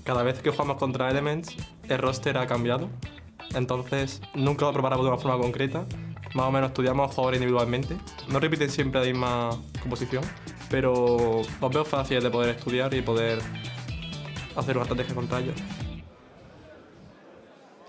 cada vez que jugamos contra Elements, el roster ha cambiado. Entonces, nunca lo preparamos de una forma concreta. Más o menos estudiamos jugadores individualmente. No repiten siempre la misma composición, pero los veo fáciles de poder estudiar y poder hacer una estrategia contra ellos.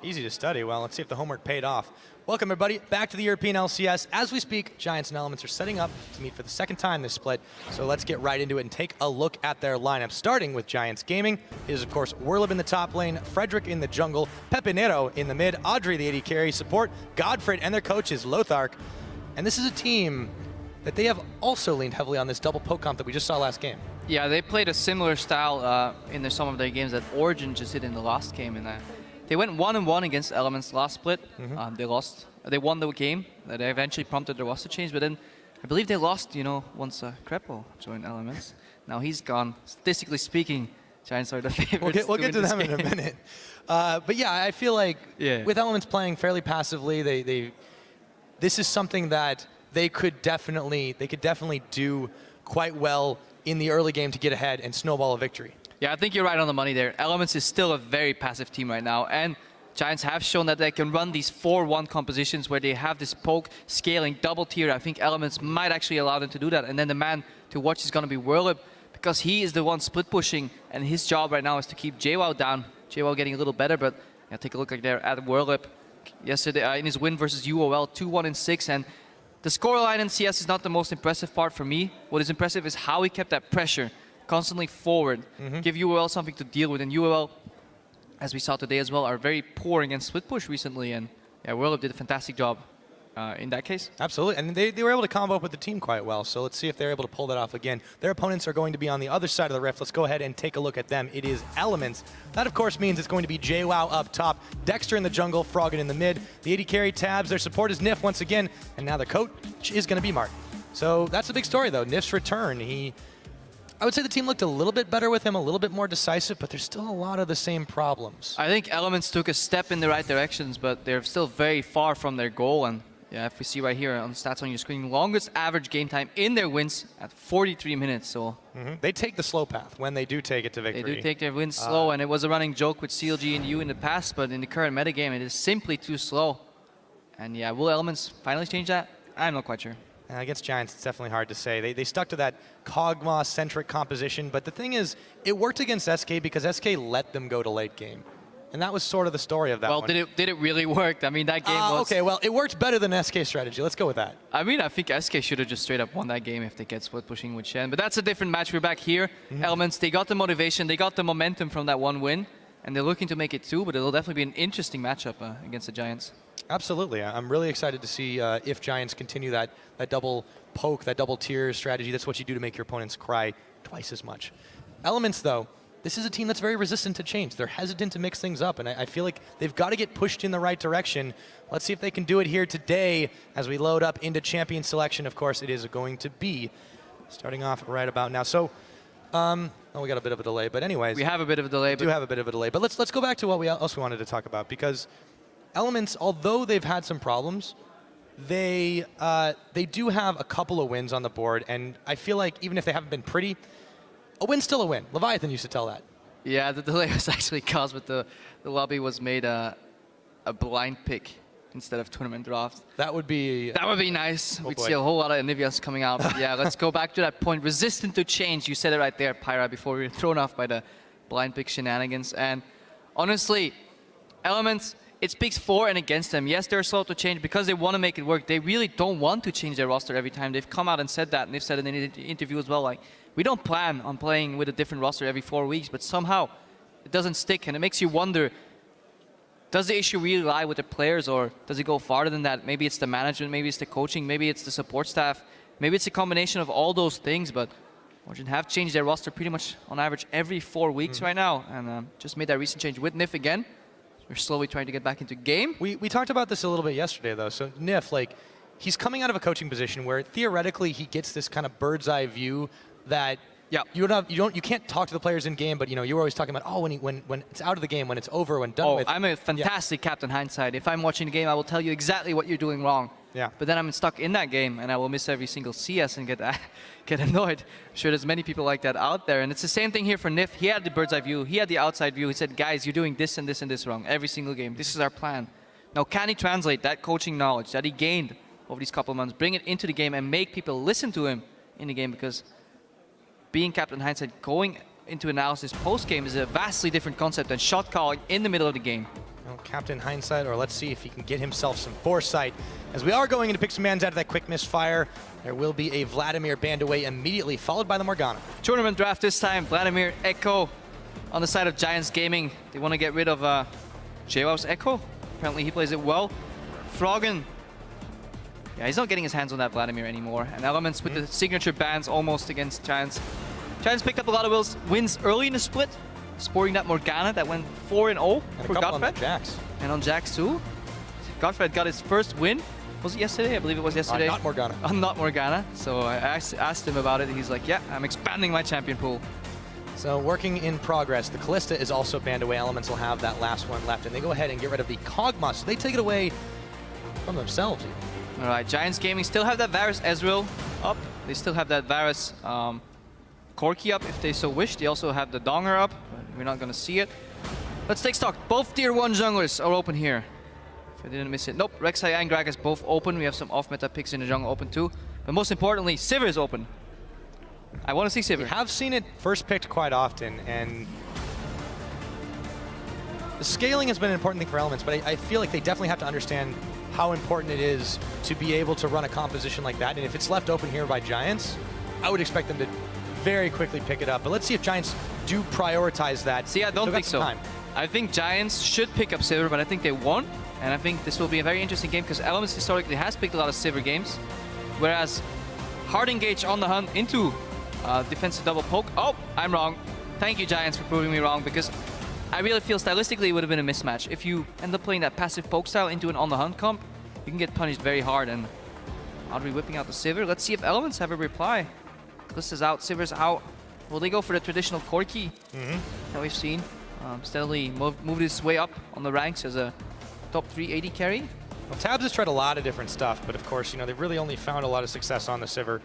Easy to study. Well, let's see if the homework paid off. Welcome, everybody, back to the European LCS. As we speak, Giants and Elements are setting up to meet for the second time this split. So let's get right into it and take a look at their lineup. Starting with Giants Gaming is, of course, Werlib in the top lane, Frederick in the jungle, Pepinero in the mid, Audrey the AD carry, support, Godfred, and their coach is Lothar. And this is a team that they have also leaned heavily on this double poke comp that we just saw last game. Yeah, they played a similar style in some of their games that Origin just did in the last game. And they went 1-1 against Elements last split. They lost. They won the game. They eventually prompted the roster change, but then I believe they lost, once Krepo joined Elements. Now he's gone. Statistically speaking, Giants are the favorites. We'll get to them in a minute. But yeah, I feel like with Elements playing fairly passively, this is something that they could definitely do quite well in the early game to get ahead and snowball a victory. Yeah, I think you're right on the money there. Elements is still a very passive team right now, and Giants have shown that they can run these 4-1 compositions where they have this poke scaling double tier. I think Elements might actually allow them to do that, and then the man to watch is going to be Werlib, because he is the one split pushing, and his job right now is to keep JWoww down. JWoww getting a little better, but take a look there at Werlib yesterday in his win versus UOL, 2-1 in 6, and the scoreline in CS is not the most impressive part for me. What is impressive is how he kept that pressure constantly forward, give UOL something to deal with. And UOL, as we saw today as well, are very poor against split push recently. And yeah, Werlib did a fantastic job in that case. Absolutely, and they were able to combo up with the team quite well. So let's see if they're able to pull that off again. Their opponents are going to be on the other side of the rift. Let's go ahead and take a look at them. It is Elements. That, of course, means it's going to be JWoww up top, Dexter in the jungle, Froggen in the mid. The AD carry tabs, their support is Nif once again, and now the coach is going to be Mark. So that's a big story, though. Nif's return, I would say the team looked a little bit better with him, a little bit more decisive, but there's still a lot of the same problems. I think Elements took a step in the right directions, but they're still very far from their goal. And yeah, if we see right here on the stats on your screen, longest average game time in their wins at 43 minutes. So they take the slow path when they do take it to victory. They do take their wins slow, and it was a running joke with CLG and U in the past, but in the current metagame, it is simply too slow. And yeah, will Elements finally change that? I'm not quite sure. Against Giants, it's definitely hard to say. They stuck to that Kog'Maw-centric composition, but the thing is, it worked against SK because SK let them go to late game. And that was sort of the story of that one. Well, did it really work? I mean, that game was... Okay, well, it worked better than SK strategy. Let's go with that. I mean, I think SK should have just straight up won that game if they get split pushing with Shen. But that's a different match. We're back here. Elements, they got the motivation, they got the momentum from that one win, and they're looking to make it two, but it'll definitely be an interesting matchup against the Giants. Absolutely. I'm really excited to see if Giants continue that double poke, that double tier strategy. That's what you do to make your opponents cry twice as much. Elements, though, this is a team that's very resistant to change. They're hesitant to mix things up, and I feel like they've got to get pushed in the right direction. Let's see if they can do it here today as we load up into champion selection. Of course, it is going to be starting off right about now. So, oh, we got a bit of a delay, but anyways. We have a bit of a delay. We do have a bit of a delay, but let's go back to what else we wanted to talk about, because Elements, although they've had some problems, they do have a couple of wins on the board, and I feel like even if they haven't been pretty, a win's still a win. Leviathan used to tell that. Yeah, the delay was actually caused with the lobby was made a blind pick instead of tournament draft. That would be nice. We'd see a whole lot of Anivias coming out. But yeah, let's go back to that point. Resistant to change. You said it right there, Pyra, before we were thrown off by the blind pick shenanigans. And honestly, Elements, it speaks for and against them. Yes, they're slow to change because they want to make it work. They really don't want to change their roster every time. They've come out and said that, and they've said it in an interview as well, like, we don't plan on playing with a different roster every 4 weeks, but somehow it doesn't stick, and it makes you wonder, does the issue really lie with the players, or does it go farther than that? Maybe it's the management, maybe it's the coaching, maybe it's the support staff, maybe it's a combination of all those things, but Origin have changed their roster pretty much on average every 4 weeks right now, and just made that recent change with Nif again. We're slowly trying to get back into game. We talked about this a little bit yesterday, though. So Nif, like, he's coming out of a coaching position where theoretically he gets this kind of bird's eye view that you can't talk to the players in game, but you were always talking about when it's out of the game, when it's over, when done with. I'm a fantastic Captain Hindsight. If I'm watching the game, I will tell you exactly what you're doing wrong. Yeah. But then I'm stuck in that game, and I will miss every single CS and get get annoyed. I'm sure there's many people like that out there. And it's the same thing here for Nif. He had the bird's eye view. He had the outside view. He said, guys, you're doing this and this and this wrong every single game. This is our plan. Now, can he translate that coaching knowledge that he gained over these couple of months, bring it into the game and make people listen to him in the game? Because being Captain Hindsight, going into analysis post-game is a vastly different concept than shot calling in the middle of the game. Well, Captain Hindsight, or let's see if he can get himself some foresight. As we are going into pick some mans out of that quick misfire, there will be a Vladimir banned away immediately, followed by the Morgana. Tournament draft this time, Vladimir, Echo on the side of Giants Gaming. They want to get rid of JWoww's Echo. Apparently he plays it well. Froggen, yeah, he's not getting his hands on that Vladimir anymore. And Elements with the signature bans almost against Giants. Giants picked up a lot of wins early in the split, sporting that Morgana that went 4-0 for Godfred. On Jax. And on Jax too. Godfred got his first win. Was it yesterday? I believe it was yesterday. Not Morgana. Not Morgana. So I asked him about it. He's like, yeah, I'm expanding my champion pool. So working in progress. The Callista is also banned away. Elements will have that last one left. And they go ahead and get rid of the Kog'Maw. So they take it away from themselves even. All right, Giants Gaming still have that Varus Ezreal up. They still have that Varus Corki up if they so wish. They also have the Donger up, but we're not going to see it. Let's take stock. Both tier 1 junglers are open here. If I didn't miss it. Nope, Rek'Sai and Gragas both open. We have some off-meta picks in the jungle open too. But most importantly, Sivir is open. I want to see Sivir. We have seen it first picked quite often, and the scaling has been an important thing for Elements, but I feel like they definitely have to understand how important it is to be able to run a composition like that. And if it's left open here by Giants, I would expect them to very quickly pick it up. But let's see if Giants do prioritize that. See, I don't think so. Time. I think Giants should pick up Sivir, but I think they won't. And I think this will be a very interesting game because Elements historically has picked a lot of Sivir games, whereas Hard Engage on the hunt into defensive double poke. Oh, I'm wrong. Thank you, Giants, for proving me wrong, because I really feel stylistically it would have been a mismatch. If you end up playing that passive poke style into an on the hunt comp, you can get punished very hard. And Audrey whipping out the Sivir. Let's see if Elements have a reply. Callista's out, Sivir's out. Will they go for the traditional Corki that we've seen? Steadily moved his way up on the ranks as a top 3 AD carry. Well, Tabs has tried a lot of different stuff, but of course, you know, they've really only found a lot of success on the Sivir.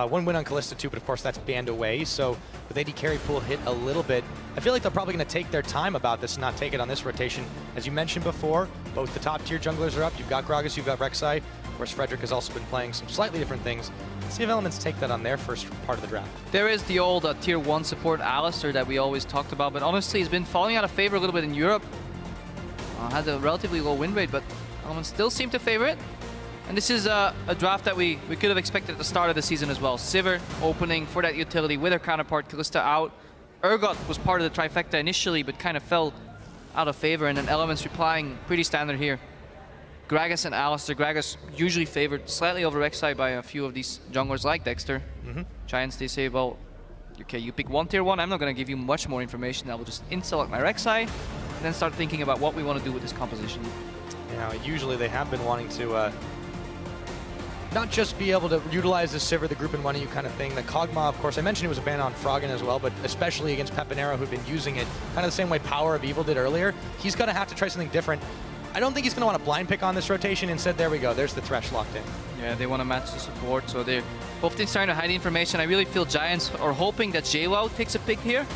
One win on Callista too, but of course that's banned away. So with AD carry pool hit a little bit, I feel like they're probably going to take their time about this and not take it on this rotation. As you mentioned before, both the top tier junglers are up. You've got Gragas, you've got Rek'Sai. Of course, Frederick has also been playing some slightly different things. Let's see if Elements take that on their first part of the draft. There is the old tier 1 support Alistar that we always talked about, but honestly he's been falling out of favor a little bit in Europe. Had a relatively low win rate, but Elements still seem to favor it. And this is a draft that we could have expected at the start of the season as well. Sivir opening for that utility with her counterpart, Callista out. Urgot was part of the trifecta initially, but kind of fell out of favor, and then Elements replying pretty standard here. Gragas and Alistar. Gragas usually favored slightly over Rek'Sai by a few of these junglers like Dexter. Giants, they say, well, okay, you pick one tier 1, I'm not going to give you much more information. I will just in-select my Rek'Sai, and then start thinking about what we want to do with this composition. Yeah, usually they have been wanting to not just be able to utilize the Sivir, the group and money you kind of thing. The Kog'Maw, of course, I mentioned it was a ban on Froggen as well, but especially against Pepinero, who'd been using it kind of the same way Power of Evil did earlier. He's going to have to try something different. I don't think he's going to want to blind pick on this rotation. Instead, there we go. There's the Thresh locked in. Yeah, they want to match the support, so they're both teams trying to hide the information. I really feel Giants are hoping that JWoww takes a pick here,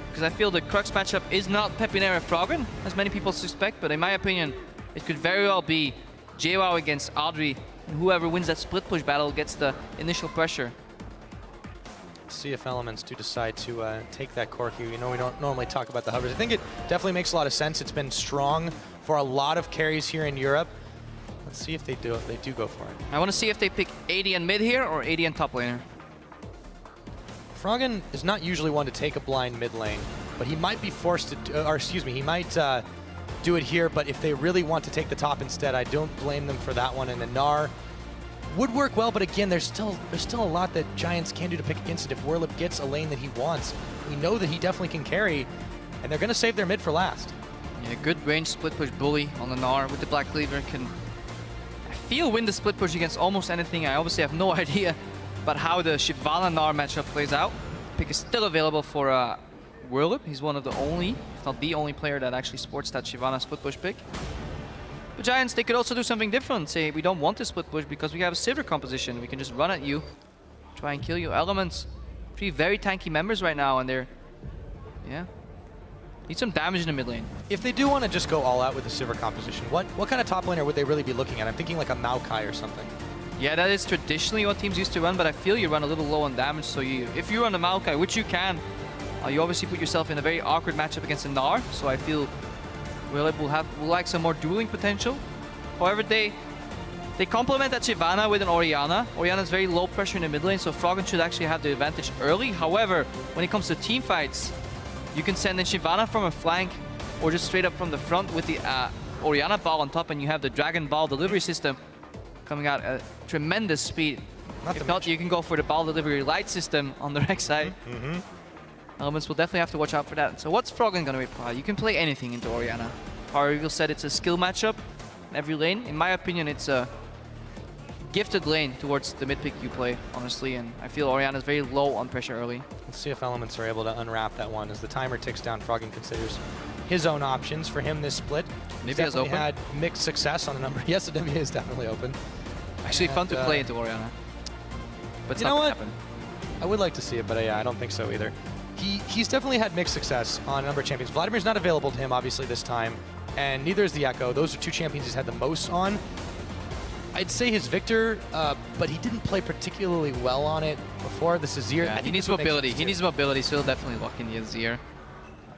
because I feel the crux matchup is not Pepinero Froggen, as many people suspect, but in my opinion, it could very well be JWoww against Audrey, and whoever wins that split push battle gets the initial pressure. Let's see if Elements do decide to take that Corki. You know, we don't normally talk about the hovers. I think it definitely makes a lot of sense. It's been strong for a lot of carries here in Europe. Let's see if they do go for it. I want to see if they pick AD and mid here or AD and top laner. Froggen is not usually one to take a blind mid lane, but he might be forced to, or excuse me, he might do it here, but if they really want to take the top instead, I don't blame them for that one. And the Gnar would work well, but again, there's still a lot that Giants can do to pick against it. If Werlip gets a lane that he wants, we know that he definitely can carry, and they're going to save their mid for last. Yeah, good range split push bully on the Gnar with the Black Cleaver can, I feel, win the split push against almost anything. I obviously have no idea about how the Shyvana Gnar matchup plays out. Pick is still available for Werlip. He's one of the only, if not the only player that actually sports that Shyvana split push pick. The Giants, they could also do something different. Say, we don't want to split push because we have a Sivir composition. We can just run at you, try and kill you. Elements, 3 very tanky members right now, and they're, yeah, need some damage in the mid lane. If they do want to just go all out with the Sivir composition, what kind of top laner would they really be looking at? I'm thinking like a Maokai or something. Yeah, that is traditionally what teams used to run, but I feel you run a little low on damage, so if you run a Maokai, which you can, you obviously put yourself in a very awkward matchup against a Gnar, so I feel we'll like some more dueling potential. However, they complement that Shyvana with an Orianna. Orianna's very low pressure in the mid lane, so Froggen should actually have the advantage early. However, when it comes to team fights, you can send in Shyvana from a flank or just straight up from the front with the Orianna ball on top, and you have the Dragon Ball delivery system coming out at tremendous speed. If not, you can go for the ball delivery light system on the Rex side. Elements will definitely have to watch out for that. So what's Froggen going to reply? You can play anything into Orianna. Power Eagle said it's a skill matchup in every lane. In my opinion, it's a gifted lane towards the mid pick you play, honestly, and I feel Orianna's very low on pressure early. Let's see if Elements are able to unwrap that one. As the timer ticks down, Froggen considers his own options. For him, this split, Nivea's open. had mixed success on a number. Yes, the Nivea is definitely open. Actually fun to play into Orianna, but it's you not know going what? to happen. I would like to see it, but yeah, I don't think so either. He's definitely had mixed success on a number of champions. Vladimir's not available to him, obviously, this time, and neither is the Echo. Those are 2 champions he's had the most on. I'd say his Victor, but he didn't play particularly well on it before. This is Azir. Yeah, he needs mobility. He needs mobility, so he'll definitely lock in the Azir.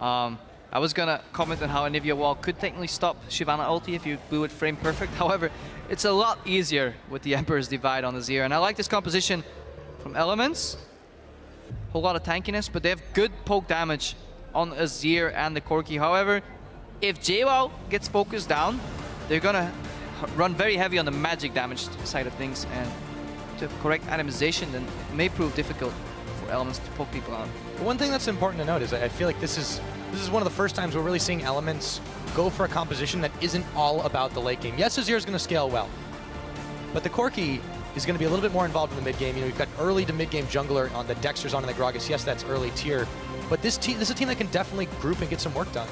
I was gonna comment on how a Nivea wall could technically stop Shyvana ulti if you blew it frame perfect. However, it's a lot easier with the Emperor's Divide on Azir, and I like this composition from Elements. Whole lot of tankiness, but they have good poke damage on Azir and the Corki. However, if JWoww gets focused down, they're gonna run very heavy on the magic damage side of things, and to correct itemization, then it may prove difficult for Elements to poke people out. But one thing that's important to note is I feel like this is one of the first times we're really seeing Elements go for a composition that isn't all about the late game. Yes, Azir is going to scale well, but the Corki is going to be a little bit more involved in the mid game. You know, you've got early to mid game jungler on the Dexter's on and the Gragas. Yes, that's early tier, but this is a team that can definitely group and get some work done.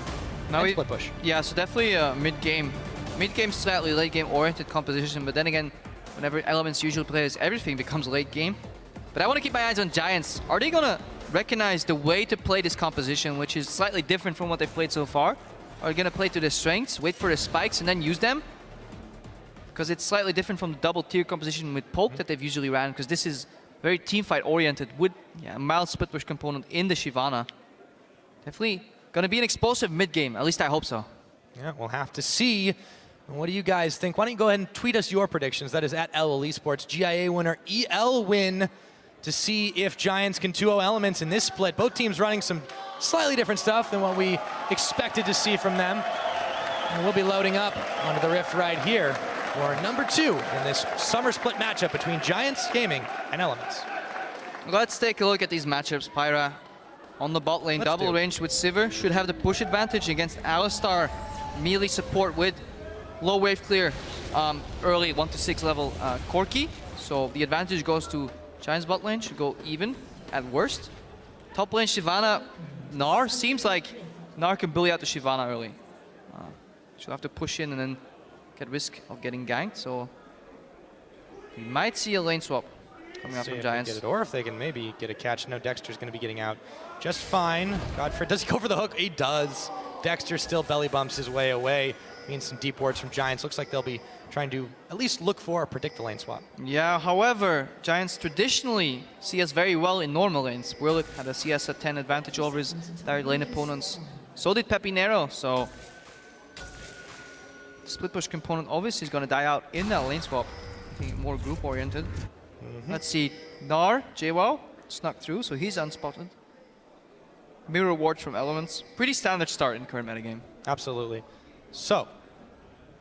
Now and split push. Yeah, so definitely mid game slightly late game oriented composition. But then again, whenever Elements usually plays, everything becomes late game. But I want to keep my eyes on Giants. Are they gonna recognize the way to play this composition, which is slightly different from what they've played so far? Are they gonna play to their strengths, wait for the spikes, and then use them? Because it's slightly different from the double tier composition with poke that they've usually ran, because this is very teamfight oriented with a mild split push component in the Shyvana. Definitely gonna be an explosive mid game, at least I hope so. Yeah, we'll have to see. What do you guys think? Why don't you go ahead and tweet us your predictions? That is at LL Esports. GIA winner, EL win, to see if Giants can 2-0 Elements in this split. Both teams running some slightly different stuff than what we expected to see from them. And we'll be loading up onto the Rift right here for number 2 in this summer split matchup between Giants Gaming and Elements. Let's take a look at these matchups. Pyra on the bot lane, double range with Sivir, should have the push advantage against Alistar. Melee support with low wave clear, early 1 to 6 level Corki. So the advantage goes to Giants bot lane, should go even at worst. Top lane Shyvana, Gnar, seems like Gnar can bully out the Shyvana early. She'll have to push in and then get risk of getting ganked, so we might see a lane swap coming out from Giants. Get it, or if they can maybe get a catch. No, Dexter's going to be getting out just fine. Godfrey, does he go for the hook? He does. Dexter still belly bumps his way away. Means some deep wards from Giants. Looks like they'll be trying to at least look for or predict the lane swap. Yeah, however, Giants traditionally CS very well in normal lanes. Willet had a CS at 10 advantage over his direct lane opponents. So did Pepinero, so the split push component obviously is going to die out in that lane swap. I think more group oriented. Let's see, Gnar, JWoww snuck through, so he's unspotted. Mirror wards from Elements. Pretty standard start in current metagame. Absolutely. So,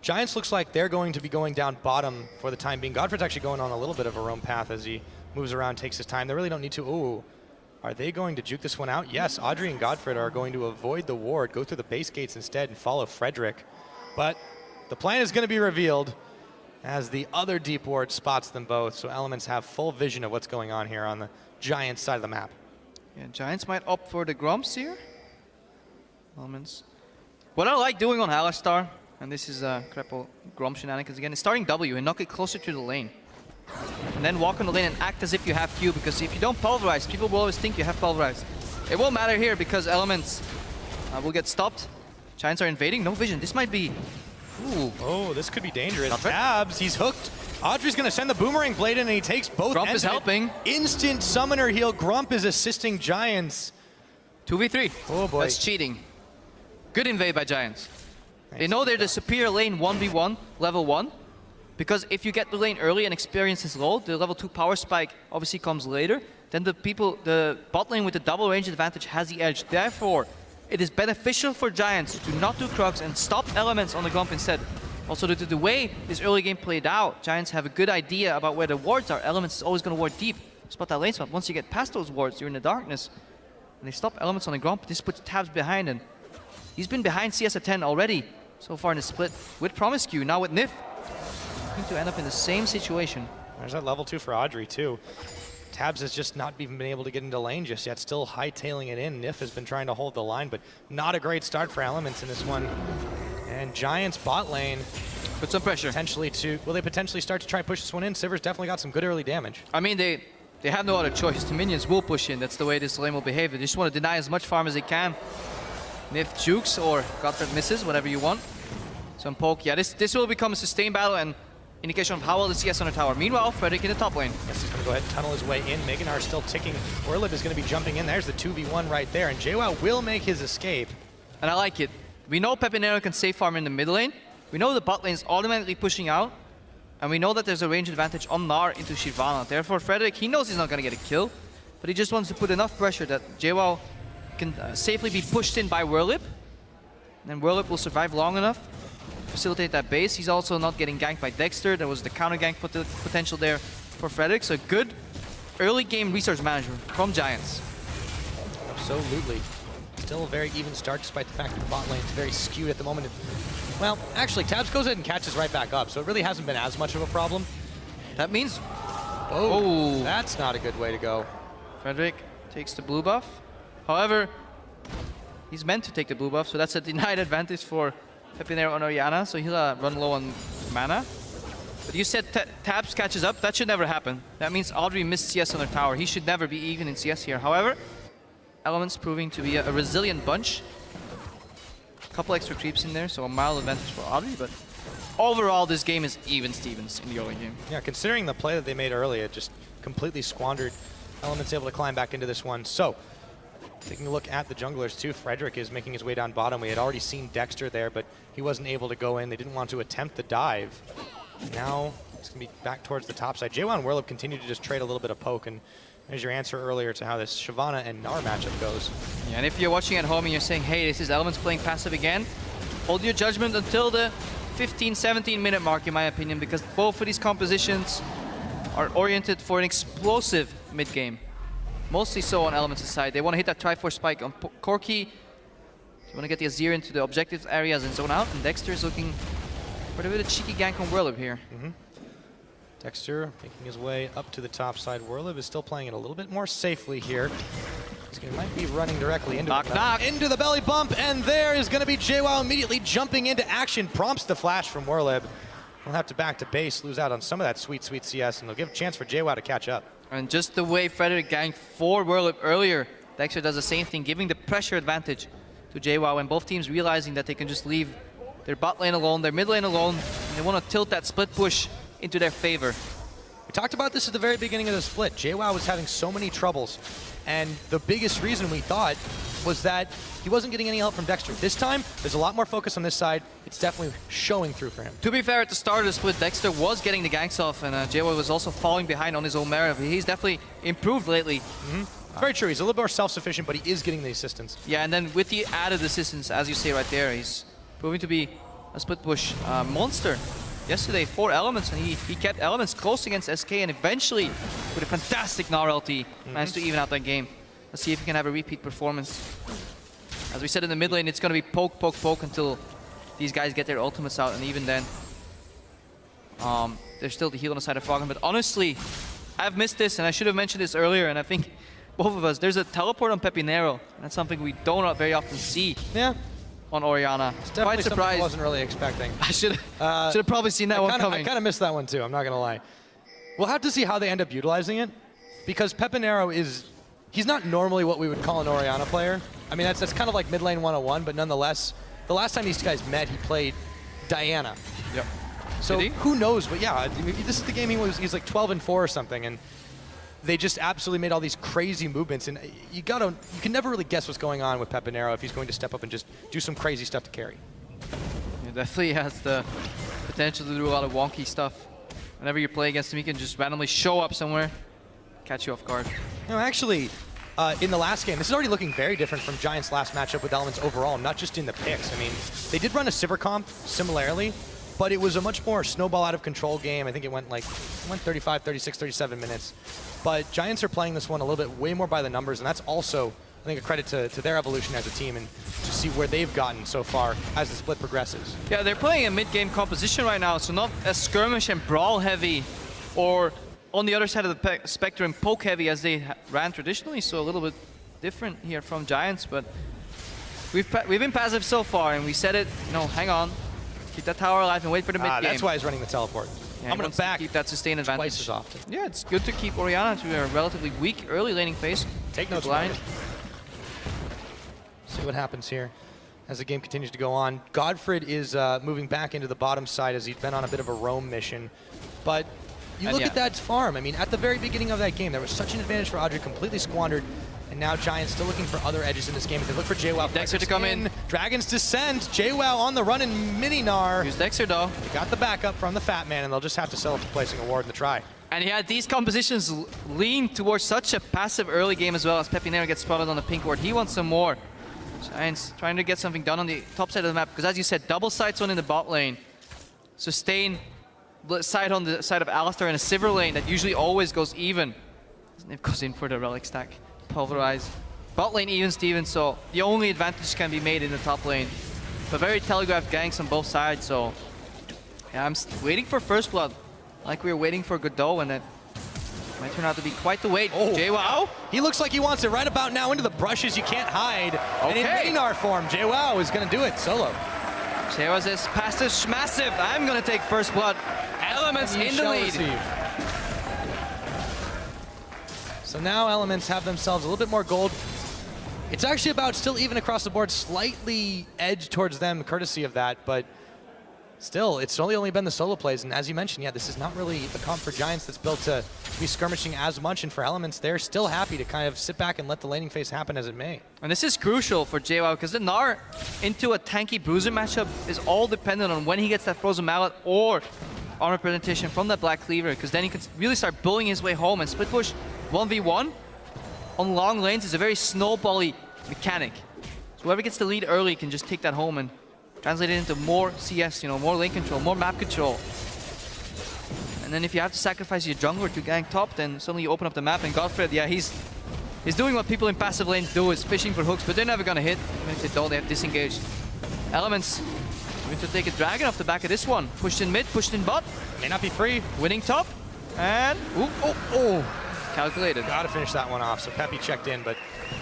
Giants looks like they're going to be going down bottom for the time being. Godfrey's actually going on a little bit of a roam path as he moves around, takes his time. They really don't need to. Ooh, are they going to juke this one out? Yes, Audrey and Godfrey are going to avoid the ward, go through the base gates instead and follow Frederick. But the plan is going to be revealed as the other deep ward spots them both. So Elements have full vision of what's going on here on the Giants side of the map. Yeah, Giants might opt for the Grumps here. Elements. What I like doing on Alistar, And this is Krepo Grom shenanigans again. It's starting W and knock it closer to the lane. And then walk on the lane and act as if you have Q, because if you don't pulverize, people will always think you have pulverize. It won't matter here because Elements will get stopped. Giants are invading, no vision. This might be... Ooh. Oh, this could be dangerous. Tabs, he's hooked. Audrey's gonna send the Boomerang Blade in and he takes both Grump ends is helping. Instant Summoner heal. Grump is assisting Giants. 2v3. Oh boy. That's cheating. Good invade by Giants. Nice. They know they're the superior lane 1v1, level 1. Because if you get the lane early and experience is low, the level 2 power spike obviously comes later. Then the bot lane with the double range advantage has the edge. Therefore, it is beneficial for Giants to not do Krugs and stop Elements on the Grump instead. Also, due to the way this early game played out, Giants have a good idea about where the wards are. Elements is always going to ward deep. Spot that lane spot. Once you get past those wards, you're in the darkness. And they stop Elements on the Grump. This puts Tabs behind, and he's been behind CS at 10 already so far in the split. With Promiscu, now with Nif. To end up in the same situation. There's that level 2 for Audrey too. Tabs has just not even been able to get into lane just yet, still hightailing it in. Nif has been trying to hold the line, but not a great start for Elements in this one. And Giants bot lane. Put some pressure. Will they potentially start to try to push this one in? Sivir's definitely got some good early damage. I mean, they have no other choice. The minions will push in. That's the way this lane will behave. They just want to deny as much farm as they can. Nif jukes or Godfred misses, whatever you want. Some poke. Yeah, this will become a sustained battle and indication of how well the CS on the tower. Meanwhile, Frederick in the top lane. Yes, he's going to go ahead and tunnel his way in. Meganar still ticking. Orlib is going to be jumping in. There's the 2v1 right there. And JWoww will make his escape. And I like it. We know Pepinero can safe farm in the mid lane. We know the bot lane is automatically pushing out. And we know that there's a range advantage on Gnar into Shyvana. Therefore, Frederick, he knows he's not going to get a kill. But he just wants to put enough pressure that JWoww can safely be pushed in by Whirlip. And Whirlip will survive long enough. Facilitate that base. He's also not getting ganked by Dexter. There was the counter gank potential there for Frederick. So good early game resource management from Giants. Absolutely. Still a very even start despite the fact that the bot lane is very skewed at the moment. Well, actually, Tabs goes ahead and catches right back up, so it really hasn't been as much of a problem. That means... Oh, that's not a good way to go. Frederick takes the blue buff. However, he's meant to take the blue buff, so that's a denied advantage for Pepinero on Orianna, so he'll run low on mana. But you said Tabs catches up. That should never happen. That means Audrey missed CS on her tower. He should never be even in CS here. However, Elements proving to be a resilient bunch. A couple extra creeps in there, so a mild advantage for Audrey, but overall this game is even Stevens in the early game. Yeah, considering the play that they made earlier, it just completely squandered. Elements able to climb back into this one. So, taking a look at the junglers too, Frederick is making his way down bottom. We had already seen Dexter there, but he wasn't able to go in. They didn't want to attempt the dive. Now it's going to be back towards the top side. JWoww and Whirlip continue to just trade a little bit of poke, and there's your answer earlier to how this Shyvana and Gnar matchup goes. Yeah, and if you're watching at home and you're saying, hey, this is Elements playing passive again, hold your judgment until the 15, 17 minute mark, in my opinion, because both of these compositions are oriented for an explosive mid game. Mostly so on Elements' side. They want to hit that Triforce spike on Corki. They want to get the Azir into the objective areas and zone out, and Dexter is looking for a bit of cheeky gank on Whirlip here. Dexter making his way up to the top side. Whirlip is still playing it a little bit more safely here. He might be running directly into the belly bump, and there is going to be JWoww immediately jumping into action. Prompts the flash from Whirlip. We'll have to back to base, lose out on some of that sweet, sweet CS, and they'll give a chance for JWoww to catch up. And just the way Frederick ganked for Whirlip earlier, Dexter does the same thing, giving the pressure advantage to JWoww, and both teams realizing that they can just leave their bot lane alone, their mid lane alone, and they want to tilt that split push into their favor. We talked about this at the very beginning of the split. JWoww was having so many troubles, and the biggest reason we thought was that he wasn't getting any help from Dexter. This time, there's a lot more focus on this side. It's definitely showing through for him. To be fair, at the start of the split, Dexter was getting the ganks off, and JWoww was also falling behind on his own merit. He's definitely improved lately. Very true. He's a little more self-sufficient, but he is getting the assistance. Yeah, and then with the added assistance, as you say right there, he's proving to be a split push monster. Yesterday, 4 Elements, and he kept Elements close against SK, and eventually, with a fantastic Gnar LT, managed to even out that game. Let's see if he can have a repeat performance. As we said in the mid lane, it's going to be poke, poke, poke until these guys get their ultimates out, and even then, there's still the heal on the side of Froggen. But honestly, I've missed this, and I should have mentioned this earlier, and I think both of us, there's a teleport on Pepinero, and that's something we don't very often see. Yeah. on Orianna. It's Quite definitely something I surprised. wasn't really expecting. I should have probably seen that one coming. I kind of missed that one too, I'm not going to lie. We'll have to see how they end up utilizing it, because Pepinero he's not normally what we would call an Orianna player. I mean, that's kind of like mid lane 101, but nonetheless, the last time these guys met, he played Diana. Yep. So who knows? But yeah, this is the game he's like 12-4 or something, and they just absolutely made all these crazy movements. And you can never really guess what's going on with Pepinero if he's going to step up and just do some crazy stuff to carry. He definitely has the potential to do a lot of wonky stuff. Whenever you play against him, he can just randomly show up somewhere, catch you off guard. No, actually, in the last game, this is already looking very different from Giants' last matchup with Elements overall, not just in the picks. I mean, they did run a Sivir comp similarly, but it was a much more snowball out of control game. I think it went 35, 36, 37 minutes. But Giants are playing this one a little bit way more by the numbers, and that's also, I think, a credit to their evolution as a team and to see where they've gotten so far as the split progresses. Yeah, they're playing a mid-game composition right now, so not as skirmish and brawl heavy, or on the other side of the spectrum, poke heavy as they ran traditionally, so a little bit different here from Giants, but we've been passive so far, and we said it, hang on, keep that tower alive and wait for the mid-game. That's why he's running the teleport. Yeah, I'm going to back keep that sustained advantage twice as often. Yeah, it's good to keep Orianna to a relatively weak early laning phase. Take notes, blind. See what happens here as the game continues to go on. Godfred is moving back into the bottom side as he's been on a bit of a roam mission, but you look at that farm. I mean, at the very beginning of that game, there was such an advantage for Audrey, completely squandered. And now Giants still looking for other edges in this game. They look for JWoww. Dexter to come in. Dragon's Descent. JWoww on the run in Mininar. Here's Dexter though. They got the backup from the Fat Man, and they'll just have to settle for placing a ward in the try. And he had these compositions lean towards such a passive early game as well as Pepinero gets spotted on the pink ward. He wants some more. Giants trying to get something done on the top side of the map. Because as you said, double sides on in the bot lane. Sustain side on the side of Alistar in a Sivir lane that usually always goes even. It goes in for the relic stack. Pulverize. Bot lane even Steven, so the only advantage can be made in the top lane. But very telegraphed ganks on both sides, so yeah, I'm waiting for first blood. Like we were waiting for Godot, and it might turn out to be quite the wait. Oh, JWoww. He looks like he wants it right about now into the brushes. You can't hide. Okay. And in Mininar form, JWoww is going to do it solo. JWoww says, passive massive. I'm going to take first blood. Elements in the lead. Receive. So now Elements have themselves a little bit more gold. It's actually about still even across the board, slightly edged towards them courtesy of that, but still, it's only been the solo plays, and as you mentioned, yeah, this is not really a comp for Giants that's built to be skirmishing as much, and for Elements, they're still happy to kind of sit back and let the laning phase happen as it may. And this is crucial for JWoww because the Gnar into a tanky bruiser matchup is all dependent on when he gets that frozen mallet or armor presentation from that black cleaver, because then he can really start bullying his way home, and split push 1v1 on long lanes is a very snowbally mechanic. So whoever gets the lead early can just take that home and translate it into more CS, more lane control, more map control. And then if you have to sacrifice your jungler to gank top, then suddenly you open up the map, and Godfred, yeah, he's doing what people in passive lanes do, is fishing for hooks, but they're never gonna hit. Even if they don't, they have disengaged. Elements going to take a dragon off the back of this one. Pushed in mid, pushed in bot. May not be free. Winning top. And, calculated. Gotta finish that one off. So Peppy checked in, but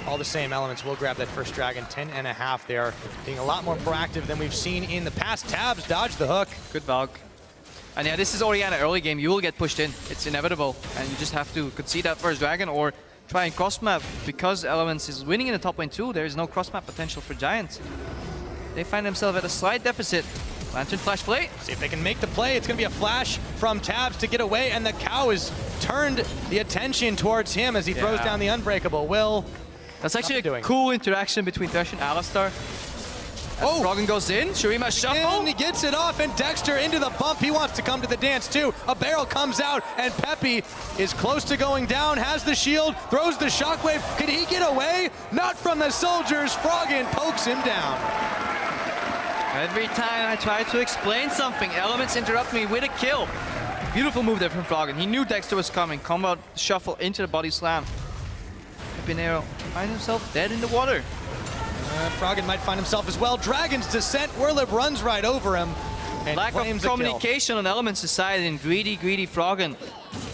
all the same, Elements will grab that first dragon. 10.5. They are being a lot more proactive than we've seen in the past. Tabs dodge the hook. Good Valk. And yeah, this is Orianna early game. You will get pushed in. It's inevitable. And you just have to concede that first dragon or try and cross-map. Because Elements is winning in the top lane too, there is no cross-map potential for Giants. They find themselves at a slight deficit. Lantern flash play. See if they can make the play. It's going to be a flash from Tabs to get away, and the cow has turned the attention towards him as he throws down the Unbreakable. Will. That's actually a cool interaction between Thresh and Alistar. As Froggen goes in, Shurima shuffle. And he gets it off, and Dexter into the bump. He wants to come to the dance too. A barrel comes out, and Peppy is close to going down, has the shield, throws the shockwave. Could he get away? Not from the soldiers. Froggen pokes him down. Every time I try to explain something, Elements interrupt me with a kill. Beautiful move there from Froggen. He knew Dexter was coming. Combo shuffle into the body slam. Pepinero finds himself dead in the water. Froggen might find himself as well. Dragon's Descent. Whirlip runs right over him and lack claims of a kill. communication on Elements' side, and greedy Froggen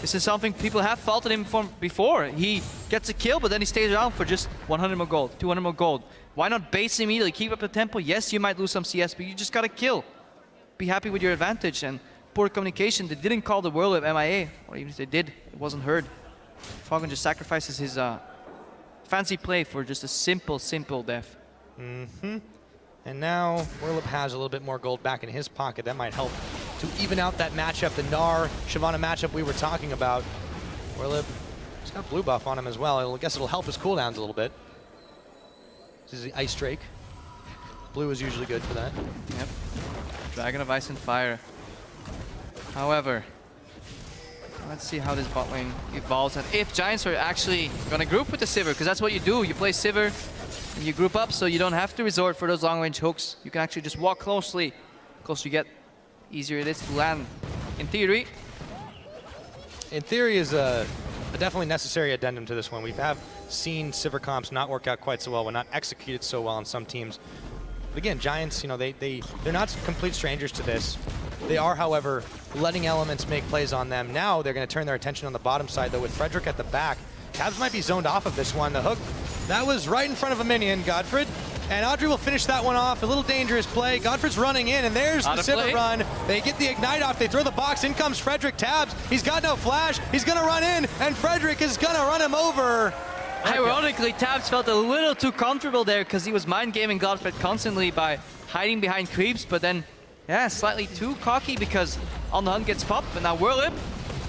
This is something people have faulted him for before. He gets a kill, but then he stays around for just 100 more gold, 200 more gold. Why not base immediately, keep up the tempo? Yes, you might lose some CS, but you just gotta kill. Be happy with your advantage. And poor communication, they didn't call the World of MIA, or even if they did, it wasn't heard. Falcon just sacrifices his fancy play for just a simple death. And now Werlip has a little bit more gold back in his pocket. That might help to even out that matchup, the Gnar Shyvana matchup we were talking about. Werlip, he's got blue buff on him as well. I guess it'll help his cooldowns a little bit. This is the Ice Drake. Blue is usually good for that. Yep. Dragon of Ice and Fire. However, let's see how this bot lane evolves and if Giants are actually gonna group with the Sivir, because that's what you do. You play Sivir and you group up so you don't have to resort for those long range hooks. You can actually just walk closely. The closer you get, easier it is to land. In theory is a definitely necessary addendum to this one. We have seen Sivir comps not work out quite so well, not executed so well on some teams. But again, Giants, you know, they're not complete strangers to this. They are, however, letting Elements make plays on them. Now they're going to turn their attention on the bottom side, though, with Frederick at the back. Cavs might be zoned off of this one. The hook, that was right in front of a minion, Godfred. And Audrey will finish that one off. A little dangerous play. Godfred's running in, and there's the Sivir run. They get the Ignite off. They throw the box. In comes Frederick. Tabs. He's got no flash. He's going to run in, and Frederick is going to run him over. Ironically, Tabs felt a little too comfortable there because he was mind-gaming Godfred constantly by hiding behind creeps, but then, yeah, slightly too cocky because On the Hunt gets popped, but now Werlip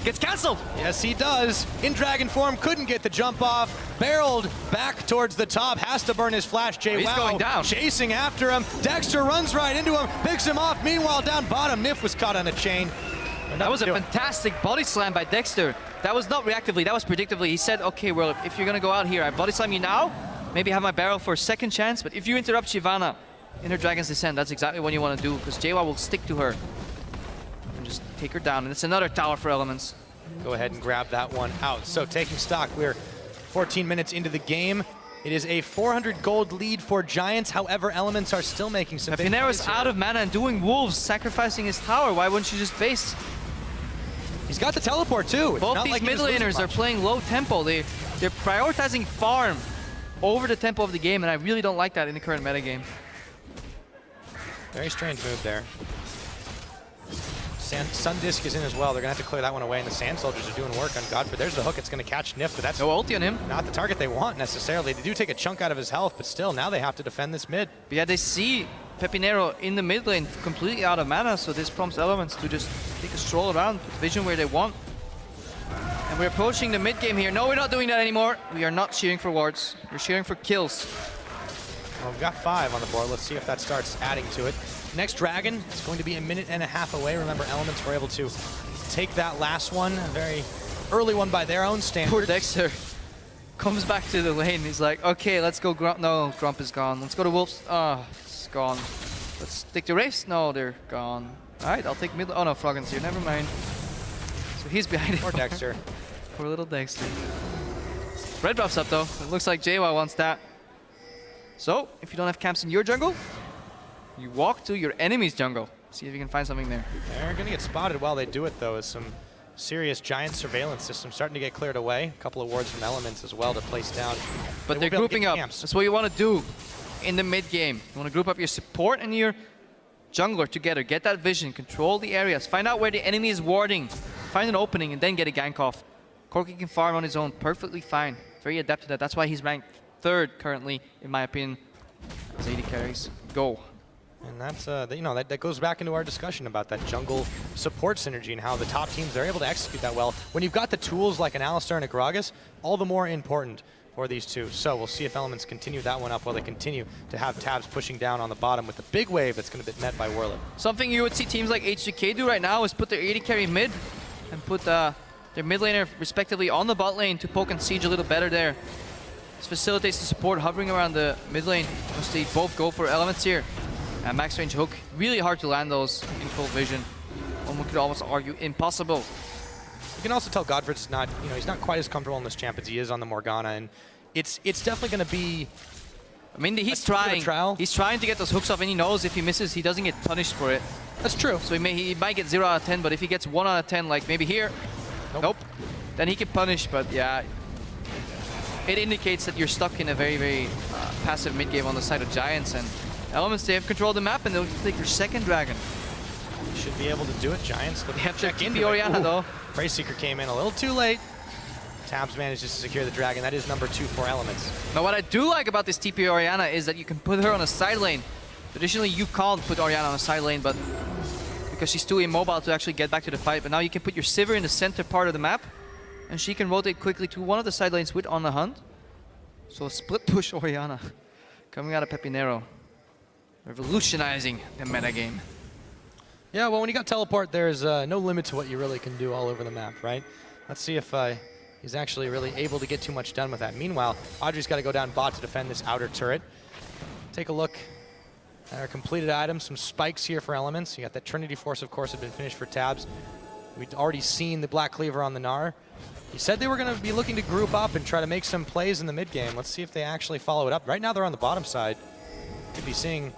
gets cancelled. Yes, he does. In dragon form, couldn't get the jump off. Barreled back towards the top, has to burn his flash. He's going down. Chasing after him. Dexter runs right into him, picks him off. Meanwhile, down bottom, Nif was caught on a chain. That was a fantastic body slam by Dexter. That was not reactively, that was predictively. He said, okay, Werlip, if you're gonna go out here, I body slam you now, maybe have my barrel for a second chance, but if you interrupt Shyvana in her Dragon's Descent, that's exactly what you want to do, because JY will stick to her and just take her down. And it's another tower for Elements. Go ahead and grab that one out. So taking stock, we're 14 minutes into the game. It is a 400 gold lead for Giants. However, Elements are still making some big plays Pinero's out of mana and doing wolves, sacrificing his tower. Why wouldn't you just base? He's got the teleport too. Both these mid laners are playing low tempo. They're prioritizing farm over the tempo of the game, and I really don't like that in the current metagame. Very strange move there. Sun Disc is in as well. They're going to have to clear that one away, and the Sand Soldiers are doing work on Godfrey. There's the hook. It's going to catch Nif, but that's no ulti on him. Not the target they want necessarily. They do take a chunk out of his health, but still, now they have to defend this mid. But yeah, they see Pepinero in the mid lane completely out of mana, so this prompts Elements to just take a stroll around, put vision where they want. And we're approaching the mid game here. No, we're not doing that anymore. We are not cheering for wards. We're cheering for kills. Well, we've got 5 on the board. Let's see if that starts adding to it. Next Dragon is going to be a minute and a half away. Remember, Elements were able to take that last one, a very early one by their own standards. Poor Dexter comes back to the lane. He's like, okay, let's go Grump. No, Grump is gone. Let's go to Wolves. Oh, it's gone. Let's take the Wraiths. No, they're gone. All right, I'll take mid. Oh no, Froggen's here. Never mind. So he's behind it. Poor Dexter. Poor little Dexter. Red buff's up though. It looks like JY wants that. So, if you don't have camps in your jungle, you walk to your enemy's jungle. See if you can find something there. They're going to get spotted while they do it, though, as some serious Giant surveillance systems starting to get cleared away. A couple of wards from Elements as well to place down. But they're grouping up. That's what you want to do in the mid game. You want to group up your support and your jungler together. Get that vision, control the areas, find out where the enemy is warding, find an opening, and then get a gank off. Corki can farm on his own perfectly fine. Very adept at that. That's why he's ranked 3rd currently, in my opinion, as AD carries. Go. And that's, you know, that goes back into our discussion about that jungle support synergy and how the top teams are able to execute that well. When you've got the tools like an Alistar and a Gragas, all the more important for these two. So we'll see if Elements continue that one up while they continue to have Tabs pushing down on the bottom with the big wave that's going to be met by Werlip. Something you would see teams like HGK do right now is put their AD carry mid and put their mid laner respectively on the bot lane to poke and siege a little better there. This facilitates the support hovering around the mid lane. Once they both go for Elements here. And max range hook, really hard to land those in full vision. One could almost argue impossible. You can also tell Godfred's not, you know, he's not quite as comfortable in this champ as he is on the Morgana, and it's definitely going to be. I mean, he's trying. He's trying to get those hooks off, and he knows if he misses, he doesn't get punished for it. That's true. So he might get 0 out of 10, but if he gets 1 out of 10, like maybe here, Nope. Then he can punish, but yeah. It indicates that you're stuck in a very, very passive mid game on the side of Giants, and Elements, they have control of the map, and they'll take their second dragon. Should be able to do it. Giants They have to check keep into the it. Orianna, though. Praise Seeker came in a little too late. Tabs manages to secure the dragon. That is number 2 for Elements. Now, what I do like about this TP Orianna is that you can put her on a side lane. Traditionally, you can't put Orianna on a side lane, but because she's too immobile to actually get back to the fight. But now you can put your Sivir in the center part of the map, and she can rotate quickly to one of the side lanes with On the Hunt. So a split push Orianna coming out of Pepinero, revolutionizing the metagame. Yeah, well, when you got teleport, there's no limit to what you really can do all over the map, right? Let's see if he's actually really able to get too much done with that. Meanwhile, Audrey's got to go down bot to defend this outer turret. Take a look at our completed items. Some spikes here for Elements. You got that Trinity Force, of course, had been finished for Tabs. We'd already seen the Black Cleaver on the Gnar. He said they were going to be looking to group up and try to make some plays in the mid game. Let's see if they actually follow it up. Right now, they're on the bottom side. Could be seeing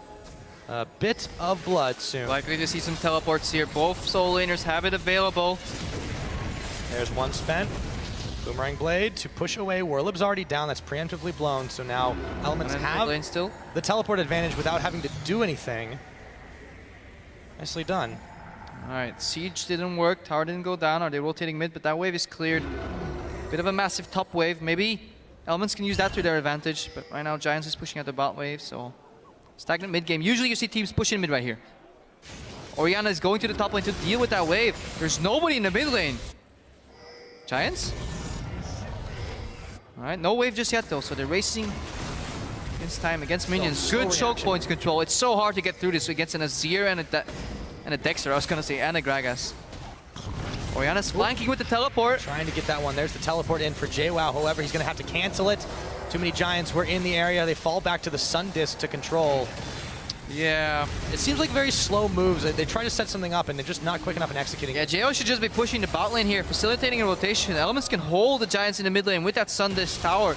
a bit of blood soon. Likely to see some teleports here. Both solo laners have it available. There's one spent. Boomerang Blade to push away. Warlib's already down. That's preemptively blown. So now Elements have lane still. the teleport advantage without having to do anything. Nicely done. All right, Siege didn't work. Tower didn't go down. Are they rotating mid? But that wave is cleared. Bit of a massive top wave. Maybe Elements can use that to their advantage. But right now, Giants is pushing out the bot wave. So stagnant mid game. Usually you see teams pushing mid right here. Orianna is going to the top lane to deal with that wave. There's nobody in the mid lane. Giants? All right, no wave just yet though, so they're racing against time, against minions. Slow Good choke reaction. points control. It's so hard to get through this against an Azir and a Dexter, I was gonna say, and a Gragas. Orianna's flanking with the teleport. Trying to get that one. There's the teleport in for JWoww. However, he's going to have to cancel it. Too many Giants were in the area. They fall back to the Sun Disc to control. Yeah. It seems like very slow moves. They try to set something up and they're just not quick enough in executing. Yeah, JO should just be pushing the bot lane here, facilitating a rotation. Elements can hold the Giants in the mid lane with that Sun Disc tower,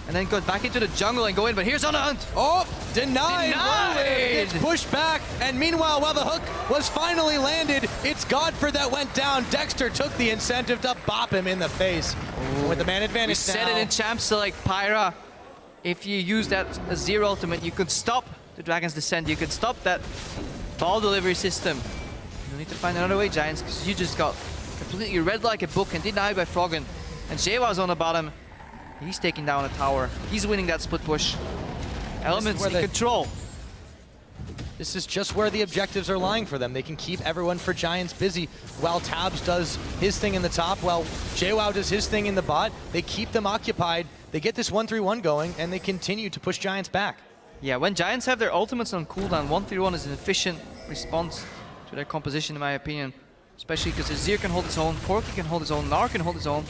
and then go back into the jungle and go in. But here's On the Hunt. Oh, denied. Denied. It's pushed back. And meanwhile, while the hook was finally landed, it's Godford that went down. Dexter took the incentive to bop him in the face. With the man advantage We said now. it in champs, so like Pyra, if you use that Azir ultimate, you could stop the Dragon's Descent. You could stop that ball delivery system. You need to find another way, Giants, because you just got completely read like a book and denied by Froggen. And JWoww's on the bottom. He's taking down a tower. He's winning that split push. Elements in control. This is just where the objectives are lying for them. They can keep everyone for Giants busy while Tabs does his thing in the top, while JWoww does his thing in the bot. They keep them occupied. They get this 1-3-1 going, and they continue to push Giants back. Yeah, when Giants have their ultimates on cooldown, 1-3-1 is an efficient response to their composition, in my opinion. Especially because Azir can hold his own, Corki can hold his own, Gnar can hold his own.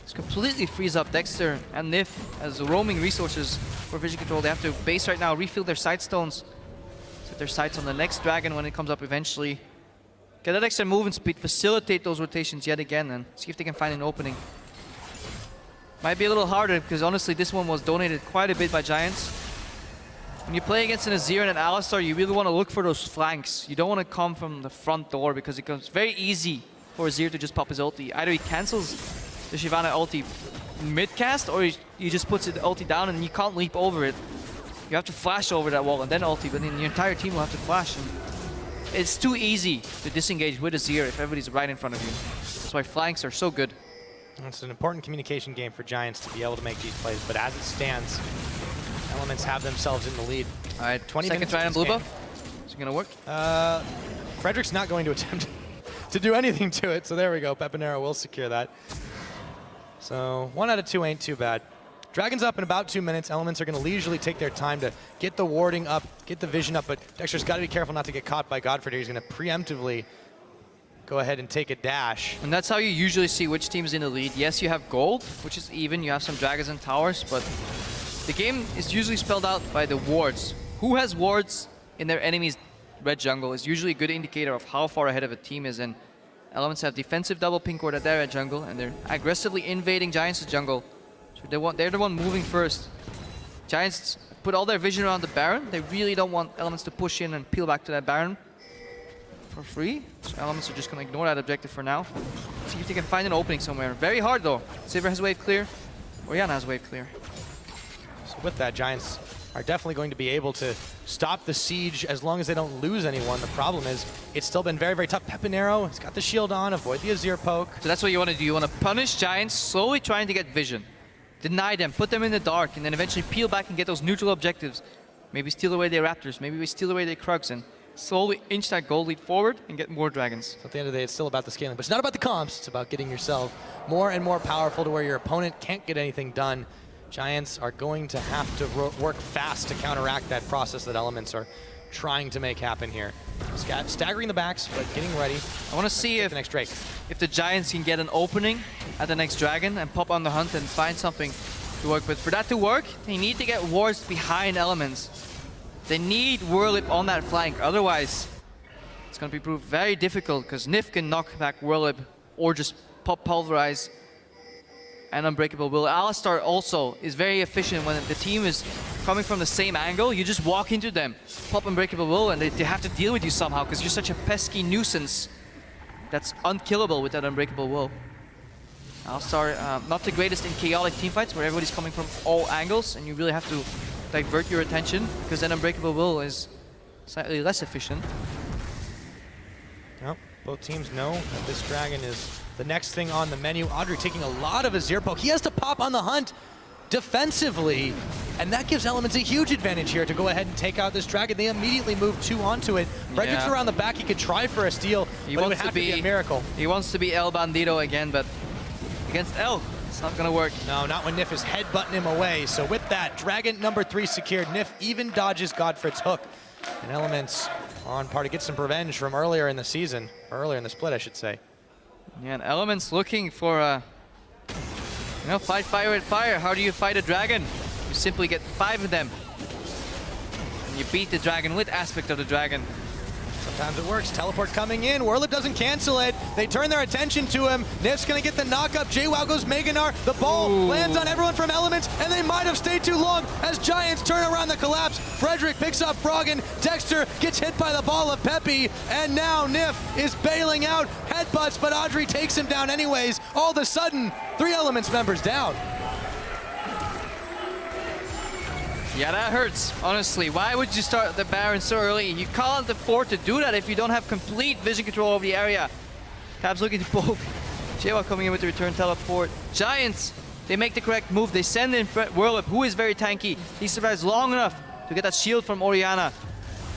This completely frees up Dexter and Nif as roaming resources for vision control. They have to base right now, refill their sight stones, set their sights on the next dragon when it comes up eventually. Get that extra movement speed, facilitate those rotations yet again, and see if they can find an opening. Might be a little harder because honestly this one was donated quite a bit by Giants. When you play against an Azir and an Alistar, you really want to look for those flanks. You don't want to come from the front door because it becomes very easy for Azir to just pop his ulti. Either he cancels the Shyvana ulti mid-cast, or he just puts the ulti down and you can't leap over it. You have to flash over that wall and then ulti, but then your entire team will have to flash. And it's too easy to disengage with Azir if everybody's right in front of you. That's why flanks are so good. It's an important communication game for Giants to be able to make these plays, but as it stands, Elements have themselves in the lead. All right, 20 second minutes try on in blue this buff. Is it gonna work? Frederick's not going to attempt to do anything to it, so there we go. Pepinero will secure that. So 1 out of 2 ain't too bad. Dragon's up in about 2 minutes. Elements are going to leisurely take their time to get the warding up, get the vision up, but Dexter's got to be careful not to get caught by Godford here. He's going to preemptively go ahead and take a dash. And that's how you usually see which team's in the lead. Yes, you have gold, which is even. You have some dragons and towers, but the game is usually spelled out by the wards. Who has wards in their enemy's red jungle is usually a good indicator of how far ahead of a team is. And Elements have defensive double pink ward at their red jungle, and they're aggressively invading Giants' jungle. So they're the one moving first. Giants put all their vision around the Baron. They really don't want Elements to push in and peel back to that Baron for free. So Elements are just going to ignore that objective for now. See if they can find an opening somewhere. Very hard though. Sivir has wave clear. Orianna has wave clear. So with that, Giants are definitely going to be able to stop the siege as long as they don't lose anyone. The problem is, it's still been very, very tough. Pepinero, he's got the shield on, avoid the Azir poke. So that's what you want to do. You want to punish Giants, slowly trying to get vision. Deny them, put them in the dark, and then eventually peel back and get those neutral objectives. Maybe steal away their Raptors, maybe we steal away their Krugs, and slowly inch that gold lead forward and get more dragons. So at the end of the day, it's still about the scaling, but it's not about the comps. It's about getting yourself more and more powerful to where your opponent can't get anything done. Giants are going to have to work fast to counteract that process that Elements are trying to make happen here. Staggering the backs, but getting ready. I want to see if the next Drake. If the Giants can get an opening at the next dragon and pop on the hunt and find something to work with. For that to work, they need to get wards behind Elements. They need Whirlip on that flank, otherwise it's going to be proved very difficult because Nif can knock back Whirlip or just pop Pulverize and Unbreakable Will. Alistar also is very efficient when the team is coming from the same angle. You just walk into them, pop Unbreakable Will, and they have to deal with you somehow because you're such a pesky nuisance that's unkillable with that Unbreakable Will. Alistar, not the greatest in chaotic teamfights where everybody's coming from all angles and you really have to divert your attention because then Unbreakable Will is slightly less efficient. Well, both teams know that this dragon is the next thing on the menu. Audrey taking a lot of Azir poke. He has to pop on the hunt defensively, and that gives Elements a huge advantage here to go ahead and take out this dragon. They immediately move 2 onto it. Frederick's around the back. He could try for a steal, but it would have to be a miracle. He wants to be El Bandito again, but against El, it's not gonna work. No, not when Nif is headbutting him away. So with that, dragon number 3 secured. Nif even dodges Godfrey's hook. And Elements on par to get some revenge from earlier in the season, or earlier in the split, I should say. Yeah, and Elements looking for fight fire with fire. How do you fight a dragon? You simply get 5 of them. And you beat the dragon with aspect of the dragon. Sometimes it works. Teleport coming in. Whirlip doesn't cancel it. They turn their attention to him. Nif's going to get the knockup. JWoww goes Meganar. The ball lands on everyone from Elements, and they might have stayed too long as Giants turn around the collapse. Frederick picks up Froggen. Dexter gets hit by the ball of Peppy, and now Nif is bailing out. Headbutts, but Audrey takes him down anyways. All of a sudden, 3 Elements members down. Yeah, that hurts, honestly. Why would you start the Baron so early? You can't afford to do that if you don't have complete vision control over the area. Tab's looking to poke. JWoww coming in with the return teleport. Giants, they make the correct move. They send in Whirlip, who is very tanky. He survives long enough to get that shield from Orianna.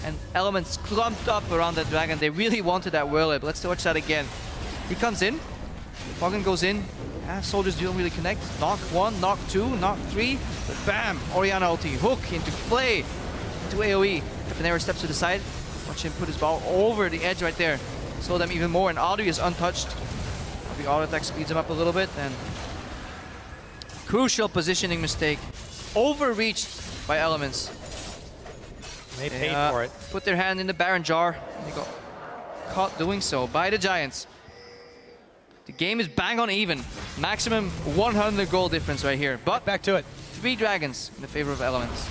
And Elements clumped up around that dragon. They really wanted that Whirlip. Let's watch that again. He comes in. Froggen goes in. Soldiers don't really connect. Knock 1, knock 2, knock 3. But bam! Orianna ulti. Hook into play. Into AoE. Pepinero steps to the side. Watch him put his ball over the edge right there. Slow them even more. And Audrey is untouched. The auto attack speeds him up a little bit. And crucial positioning mistake. Overreached by Elements. They paid for it. Put their hand in the Baron jar. And they got caught doing so by the Giants. The game is bang on even. Maximum 100 goal difference right here. But back to it. 3 dragons in the favor of Elements.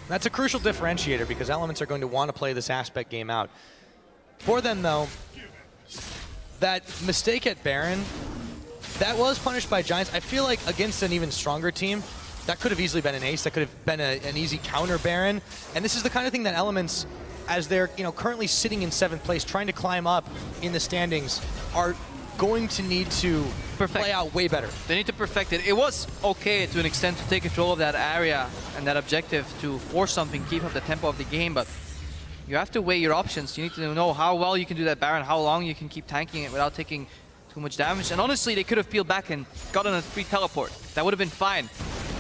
That's a crucial differentiator because Elements are going to want to play this aspect game out. For them, though, that mistake at Baron, that was punished by Giants. I feel like against an even stronger team, that could have easily been an ace. That could have been an easy counter Baron. And this is the kind of thing that Elements, as they're currently sitting in 7th place, trying to climb up in the standings, are going to need to play out way better. They need to perfect it. It was okay to an extent to take control of that area and that objective to force something, keep up the tempo of the game, but you have to weigh your options. You need to know how well you can do that Baron, how long you can keep tanking it without taking too much damage. And honestly, they could have peeled back and gotten a free teleport. That would have been fine.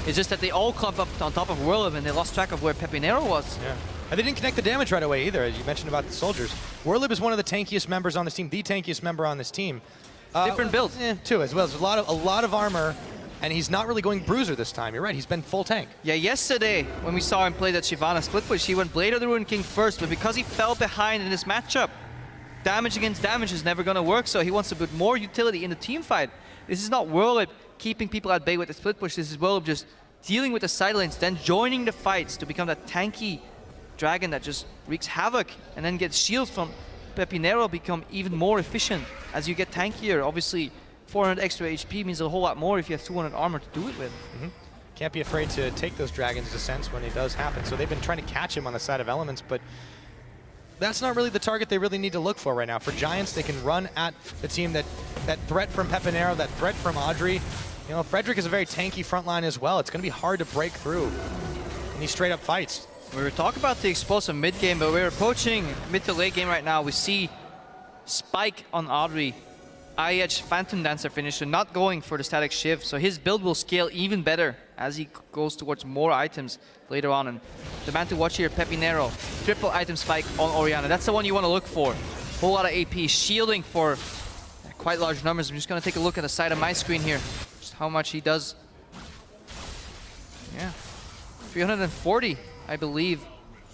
It's just that they all clump up on top of Whirlip and they lost track of where Pepinero was. Yeah. And they didn't connect the damage right away either, as you mentioned about the soldiers. Whirlip is one of the tankiest members on this team, the tankiest member on this team. Different build. Too, as well. There's a lot of armor, and he's not really going Bruiser this time. You're right, he's been full tank. Yeah, yesterday, when we saw him play that Shyvana split push, he went Blade of the Ruined King first, but because he fell behind in this matchup, damage against damage is never gonna work, so he wants to put more utility in the team fight. This is not Whirlip keeping people at bay with the split push, this is Whirlip just dealing with the side lanes, then joining the fights to become that tanky dragon that just wreaks havoc, and then gets shields from Pepinero, become even more efficient. As you get tankier, obviously, 400 extra HP means a whole lot more if you have 200 armor to do it with. Can't be afraid to take those Dragon's Descents when it does happen. So they've been trying to catch him on the side of Elements, but that's not really the target they really need to look for right now. For Giants, they can run at the team that threat from Pepinero, that threat from Audrey. You know, Frederick is a very tanky front line as well. It's going to be hard to break through in these straight-up fights. We were talking about the explosive mid game, but we're approaching mid to late game right now. We see Spike on Audrey. IH Phantom Dancer finisher not going for the static shift, so his build will scale even better as he goes towards more items later on. And the man to watch here, Pepinero, triple item spike on Orianna. That's the one you want to look for. Whole lot of AP, shielding for quite large numbers. I'm just going to take a look at the side of my screen here, just how much he does. Yeah, 340, I believe.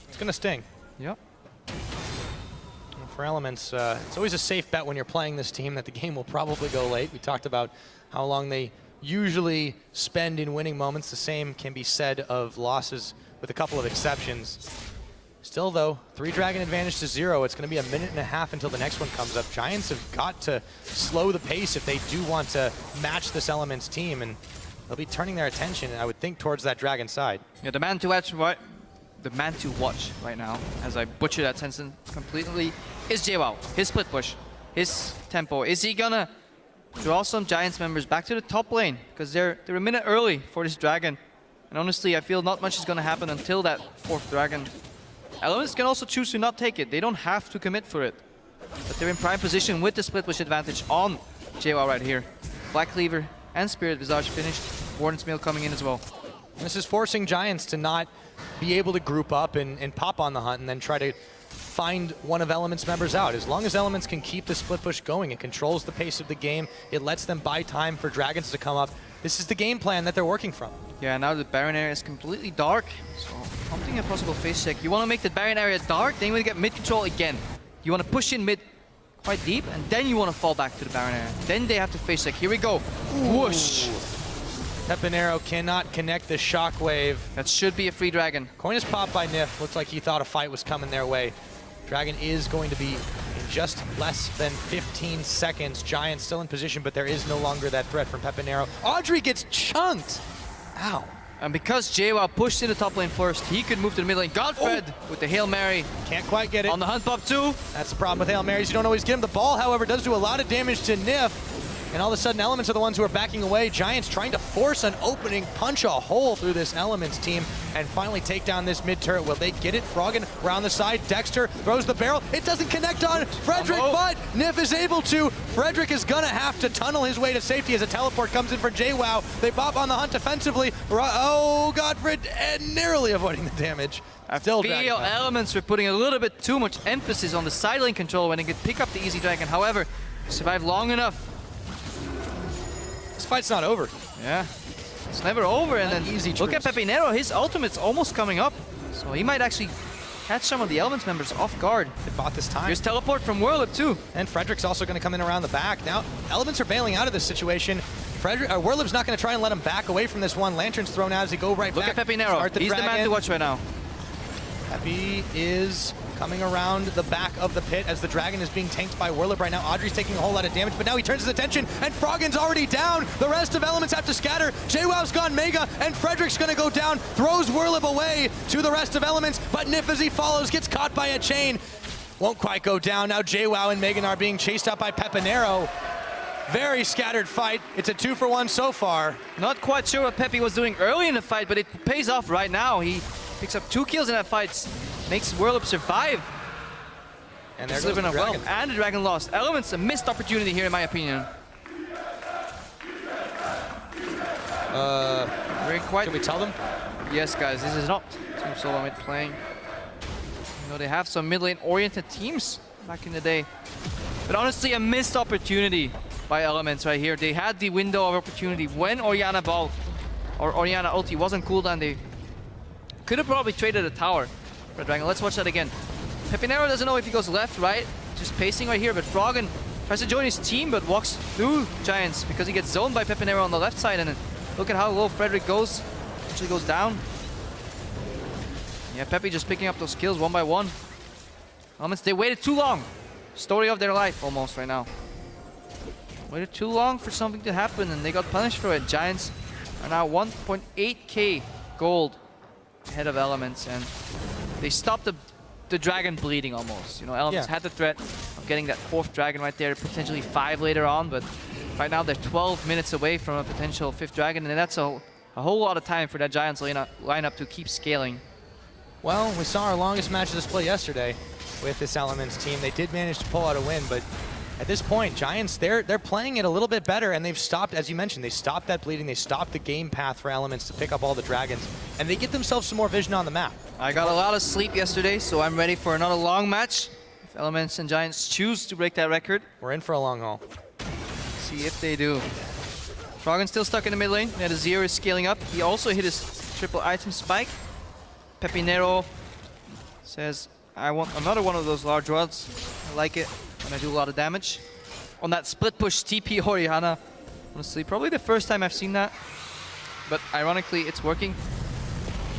It's going to sting. Yep. For Elements, it's always a safe bet when you're playing this team that the game will probably go late. We talked about how long they usually spend in winning moments. The same can be said of losses with a couple of exceptions. Still though, 3 Dragon advantage to 0. It's going to be a minute and a half until the next one comes up. Giants have got to slow the pace if they do want to match this Elements team, and they'll be turning their attention, I would think, towards that Dragon side. Yeah, the man to watch right now, as I butcher that sentence completely, is JWoww. His split push, his tempo. Is he gonna draw some Giants members back to the top lane? Because they're a minute early for this Dragon. And honestly, I feel not much is gonna happen until that 4th Dragon. Elements can also choose to not take it. They don't have to commit for it. But they're in prime position with the split push advantage on JWoww right here. Black Cleaver and Spirit Visage finished. Warden's Mail coming in as well. And this is forcing Giants to not be able to group up and pop on the hunt and then try to find one of Elements members out. As long as Elements can keep the split push going, it controls the pace of the game. It lets them buy time for Dragons to come up. This is the game plan that they're working from. Yeah, now the Baron area is completely dark. So prompting a possible face check. You want to make the Baron area dark, then you want to get mid control again. You want to push in mid quite deep, and then you want to fall back to the Baron area. Then they have to face check. Here we go. Whoosh. Pepinero cannot connect the shockwave. That should be a free Dragon. Coin is popped by Nif. Looks like he thought a fight was coming their way. Dragon is going to be in just less than 15 seconds. Giants still in position, but there is no longer that threat from Pepinero. Audrey gets chunked. Ow. And because JWoww pushed in the top lane first, he could move to the mid lane. Godfred with the Hail Mary. Can't quite get it. On the hunt pop too. That's the problem with Hail Marys. You don't always get them. The ball, however, does do a lot of damage to Nif. And all of a sudden, Elements are the ones who are backing away. Giants trying to force an opening, punch a hole through this Elements team, and finally take down this mid turret. Will they get it? Froggen around the side. Dexter throws the barrel. It doesn't connect on Frederick, but Nif is able to. Frederick is going to have to tunnel his way to safety as a teleport comes in for JWoww. They pop on the hunt defensively. Oh, Godfred, narrowly avoiding the damage. I feel Elements were putting a little bit too much emphasis on the side lane control when they could pick up the easy Dragon. However, survive long enough. This fight's not over. Yeah, it's never over. And then easy look at Pepinero, his ultimate's almost coming up. So he might actually catch some of the Elements members off guard. They bought this time. Here's teleport from Whirlip too. And Frederick's also going to come in around the back. Now, Elements are bailing out of this situation. Whirlip's not going to try and let him back away from this one. Lantern's thrown out as he go right back. Look at Pepinero. He's the man to watch right now. Peppy is coming around the back of the pit as the Dragon is being tanked by Whirlip right now. Audrey's taking a whole lot of damage, but now he turns his attention, and Froggen's already down. The rest of Elements have to scatter. JWoww's gone Mega, and Frederick's going to go down, throws Whirlip away to the rest of Elements, but Nif, as he follows, gets caught by a chain. Won't quite go down. Now JWoww and Megan are being chased out by Pepinero. Very scattered fight. It's a 2-for-1 so far. Not quite sure what Peppy was doing early in the fight, but it pays off right now. He picks up 2 kills in that fight, makes Whirlip survive. And there goes the Dragon. Well, and the Dragon lost. Elements a missed opportunity here, in my opinion. Very quiet. Can we tell them? Yes, guys, this is not Team Solo mid playing. You know, they have some mid lane oriented teams back in the day. But honestly, a missed opportunity by Elements right here. They had the window of opportunity when Orianna ball or Orianna ulti wasn't cooldown. They could have probably traded a tower for Dragon. Let's watch that again. Pepinero doesn't know if he goes left, right, just pacing right here, but Froggen tries to join his team but walks through Giants because he gets zoned by Pepinero on the left side, and then look at how low Frederick goes. Actually goes down. Yeah, Peppy just picking up those kills one by one. Elements, they waited too long. Story of their life almost right now. waited too long for something to happen, and they got punished for it. Giants are now 1.8k gold ahead of Elements, and they stopped the dragon bleeding almost. You know, Elements had the threat of getting that 4th dragon right there, potentially 5 later on, but right now they're 12 minutes away from a potential 5th dragon, and that's a whole lot of time for that Giants lineup to keep scaling. Well, we saw our longest match of display yesterday with this Elements team. They did manage to pull out a win, but at this point, Giants, they're playing it a little bit better, and they've stopped, as you mentioned, they stopped that bleeding, they stopped the game path for Elements to pick up all the dragons, and they get themselves some more vision on the map. I got a lot of sleep yesterday, so I'm ready for another long match. If Elements and Giants choose to break that record, We're in for a long haul. see if they do. Froggen's still stuck in the mid lane. Yeah, the Zero is scaling up. He also hit his triple item spike. Pepinero says, I want another one of those large rods. I like it when I do a lot of damage. On that split push TP Oriana. Honestly, probably the first time I've seen that. But ironically, it's working.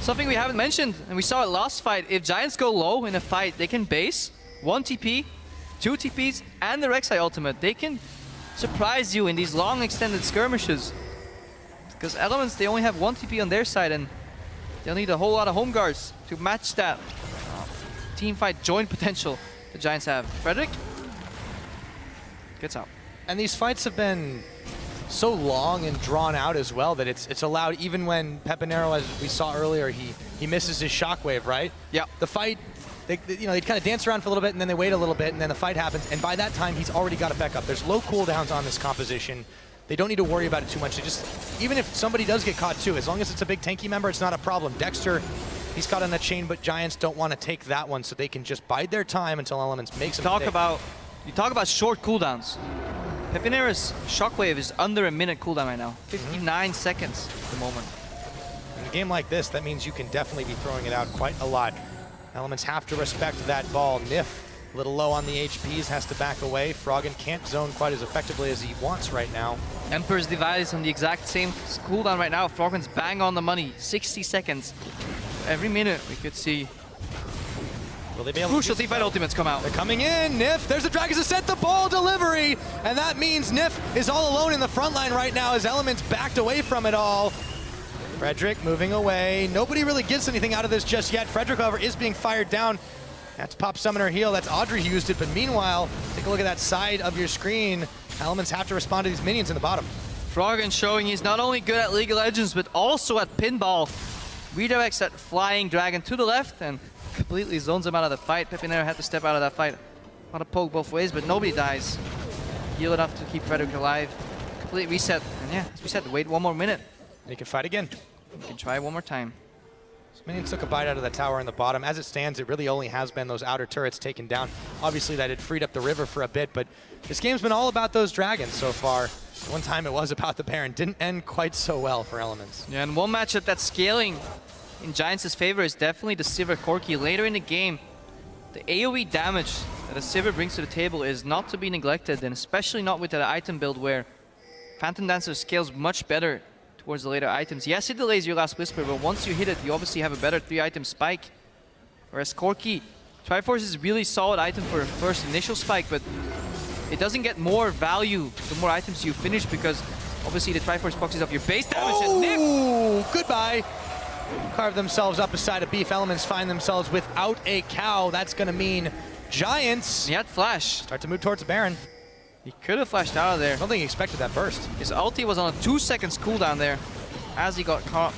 Something we haven't mentioned, and we saw it last fight. If Giants go low in a fight, they can base 1 TP, 2 TPs, and the Rek'Sai ultimate. They can surprise you in these long extended skirmishes. Because Elements, they only have 1 TP on their side, and they'll need a whole lot of home guards to match that team fight joint potential the Giants have. Frederick gets out. And these fights have been so long and drawn out as well that it's allowed, even when Pepinero, as we saw earlier, he misses his shockwave, right? Yeah. The fight, they kind of dance around for a little bit, and then they wait a little bit, and then the fight happens, and by that time, he's already got a backup. There's low cooldowns on this composition. They don't need to worry about it too much. They just, even if somebody does get caught too, as long as it's a big tanky member, it's not a problem. Dexter, he's caught on the chain, but Giants don't want to take that one, so they can just bide their time until Elements makes a mistake. You talk about short cooldowns. Pepinero's shockwave is under a minute cooldown right now. 59 seconds at the moment. In a game like this, that means you can definitely be throwing it out quite a lot. Elements have to respect that ball. Nif, a little low on the HPs, has to back away. Froggen can't zone quite as effectively as he wants right now. Emperor's Divide is on the exact same cooldown right now. Froggen's bang on the money. 60 seconds. Every minute we could see Will they be able crucial to teamfight ultimates come out. They're coming in. Nif, there's the Dragon's Ascent, the ball delivery, and that means Nif is all alone in the front line right now as Elements backed away from it all. Frederick moving away. Nobody really gets anything out of this just yet. Frederick, however, is being fired down. That's Pop Summoner heal. That's Audrey who used it, but meanwhile, take a look at that side of your screen. Elements have to respond to these minions in the bottom. Froggen showing he's not only good at League of Legends, but also at pinball. Redirects that flying dragon to the left and completely zones him out of the fight. Pepinero had to step out of that fight. Want to poke both ways, but nobody dies. Heal enough to keep Frederick alive. Complete reset. And yeah, as we said, wait 1 more minute. He can fight again. We can try one more time. So minions took a bite out of the tower in the bottom. As it stands, it really only has been those outer turrets taken down. Obviously, that had freed up the river for a bit, but this game's been all about those dragons so far. One time it was about the Baron. Didn't end quite so well for Elements. Yeah, and one matchup that's scaling in Giants' favor is definitely the Sivir Corki. Later in the game, the AoE damage that a Sivir brings to the table is not to be neglected, and especially not with that item build where Phantom Dancer scales much better towards the later items. Yes, it delays your last Whisper, but once you hit it, you obviously have a better 3-item spike. Whereas Corki, Triforce is a really solid item for a first initial spike, but it doesn't get more value the more items you finish because obviously the Triforce boxes off your base damage. Oh, goodbye. Carve themselves up a side of beef. Elements find themselves without a cow. That's going to mean Giants He had flash. start to move towards the Baron. He could have flashed out of there. I don't think he expected that burst. His ulti was on a 2 seconds cooldown there as he got caught.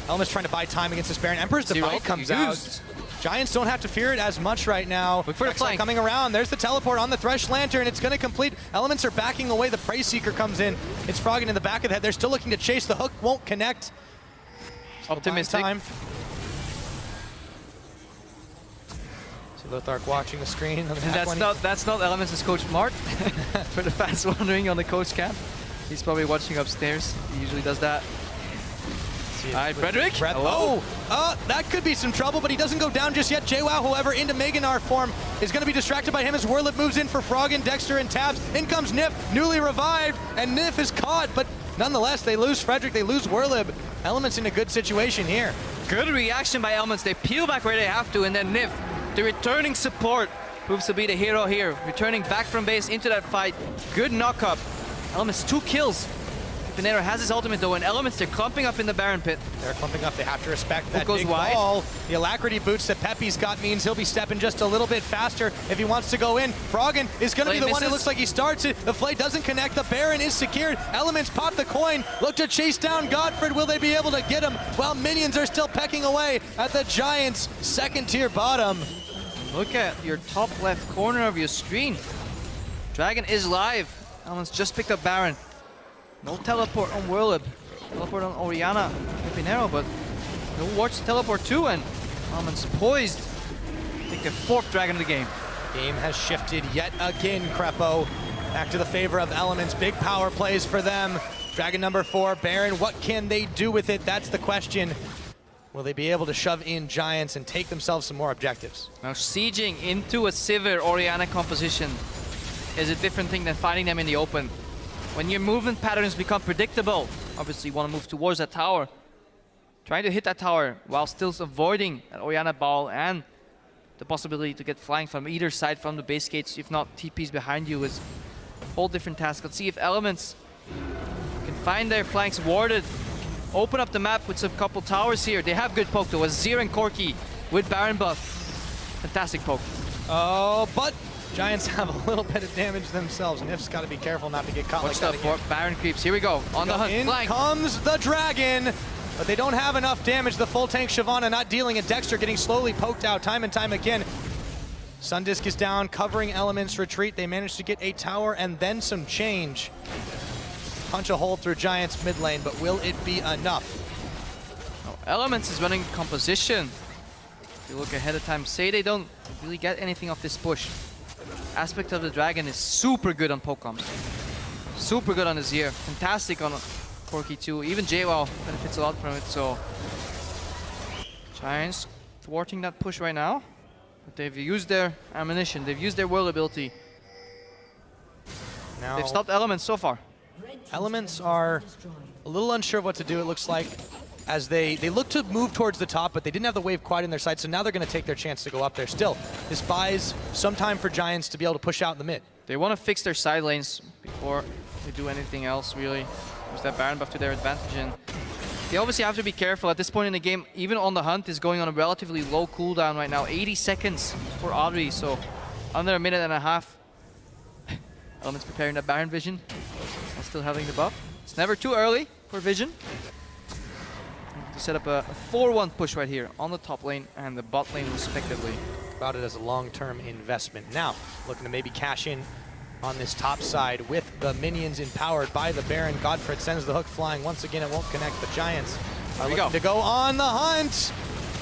Elements trying to buy time against this Baron. Emperor's Divide comes out. Giants don't have to fear it as much right now. Look for the flank. Coming around. There's the teleport on the Thresh Lantern. It's going to complete. Elements are backing away. The Prey Seeker comes in. It's Froggen in the back of the head. They're still looking to chase. The hook won't connect. Optimistic. Time. See Lothark watching the screen. On the That's not Elements' Coach Mart. For the fans wondering on the coach cam. He's probably watching upstairs. He usually does that. All right, Frederick. Oh, that could be some trouble, but he doesn't go down just yet. JWoww, however, into Meganar form is going to be distracted by him as Whirlip moves in for Froggen, Dexter, and Tabs. In comes Nif, newly revived, and Nif is caught, but nonetheless, they lose Frederick, they lose Whirlib. Elements in a good situation here. Good reaction by Elements. They peel back where they have to, and then Nif, the returning support, proves to be the hero here. Returning back from base into that fight. Good knock-up. Elements 2 kills. Pinero has his ultimate though, and Elements, they're clumping up in the Baron pit. They're clumping up. They have to respect that goes big wide. ball. The alacrity boots that Pepe's got means he'll be stepping just a little bit faster if he wants to go in. Froggen is going to be the one that looks like he starts it. The Flay doesn't connect. The Baron is secured. Elements pop the coin. Look to chase down Godfred. Will they be able to get him? While minions are still pecking away at the Giants' second tier bottom. Look at your top left corner of your screen. Dragon is live. Elements just picked up Baron. No teleport on Whirlib. Teleport on Orianna and Pinero, but no wards to teleport too, and Elements poised to take their 4th Dragon of the game. Game has shifted yet again, Crepo. Back to the favor of Elements. Big power plays for them. Dragon number 4, Baron. What can they do with it? That's the question. Will they be able to shove in Giants and take themselves some more objectives? Now sieging into a Sivir Orianna composition is a different thing than fighting them in the open. When your movement patterns become predictable, obviously you want to move towards that tower. Trying to hit that tower while still avoiding an Orianna ball and the possibility to get flying from either side from the base gates, if not TPs behind you, is a whole different task. Let's see if Elements can find their flanks warded, open up the map with some couple towers here. They have good poke though, Azir and Corki with Baron buff. Fantastic poke. Oh, but Giants have a little bit of damage themselves. Nif's got to be careful not to get caught Watch like that again. Baron creeps. Here we go. On the hunt. In Flank. comes the Dragon, but they don't have enough damage. The full tank Shyvana not dealing, and Dexter getting slowly poked out time and time again. Sundisk is down, covering Elements retreat. They managed to get a tower and then some change. Punch a hole through Giants mid lane, but will it be enough? Oh, Elements is running composition. If you look ahead of time, say they don't really get anything off this push. Aspect of the Dragon is super good on Pokecoms. Super good on Azir. Fantastic on Corki too. Even JWoww benefits a lot from it, so Giants thwarting that push right now. But they've used their ammunition. They've used their whirl ability. Now, They've stopped Elements so far. Elements are a little unsure of what to do, it looks like, as they look to move towards the top, but they didn't have the wave quite in their sight, so now they're going to take their chance to go up there. Still, this buys some time for Giants to be able to push out in the mid. They want to fix their side lanes before they do anything else, really. Use that Baron buff to their advantage, and they obviously have to be careful. At this point in the game, even on the hunt is going on a relatively low cooldown right now. 80 seconds for Audrey, so under a minute and a half. Elements preparing that Baron vision while still having the buff. It's never too early for vision. To set up a 4-1 push right here on the top lane and the bot lane respectively. About it as a long-term investment. Now, looking to maybe cash in on this top side with the minions empowered by the Baron. Godfred sends the hook flying. Once again, it won't connect. The Giants are looking to go on the hunt.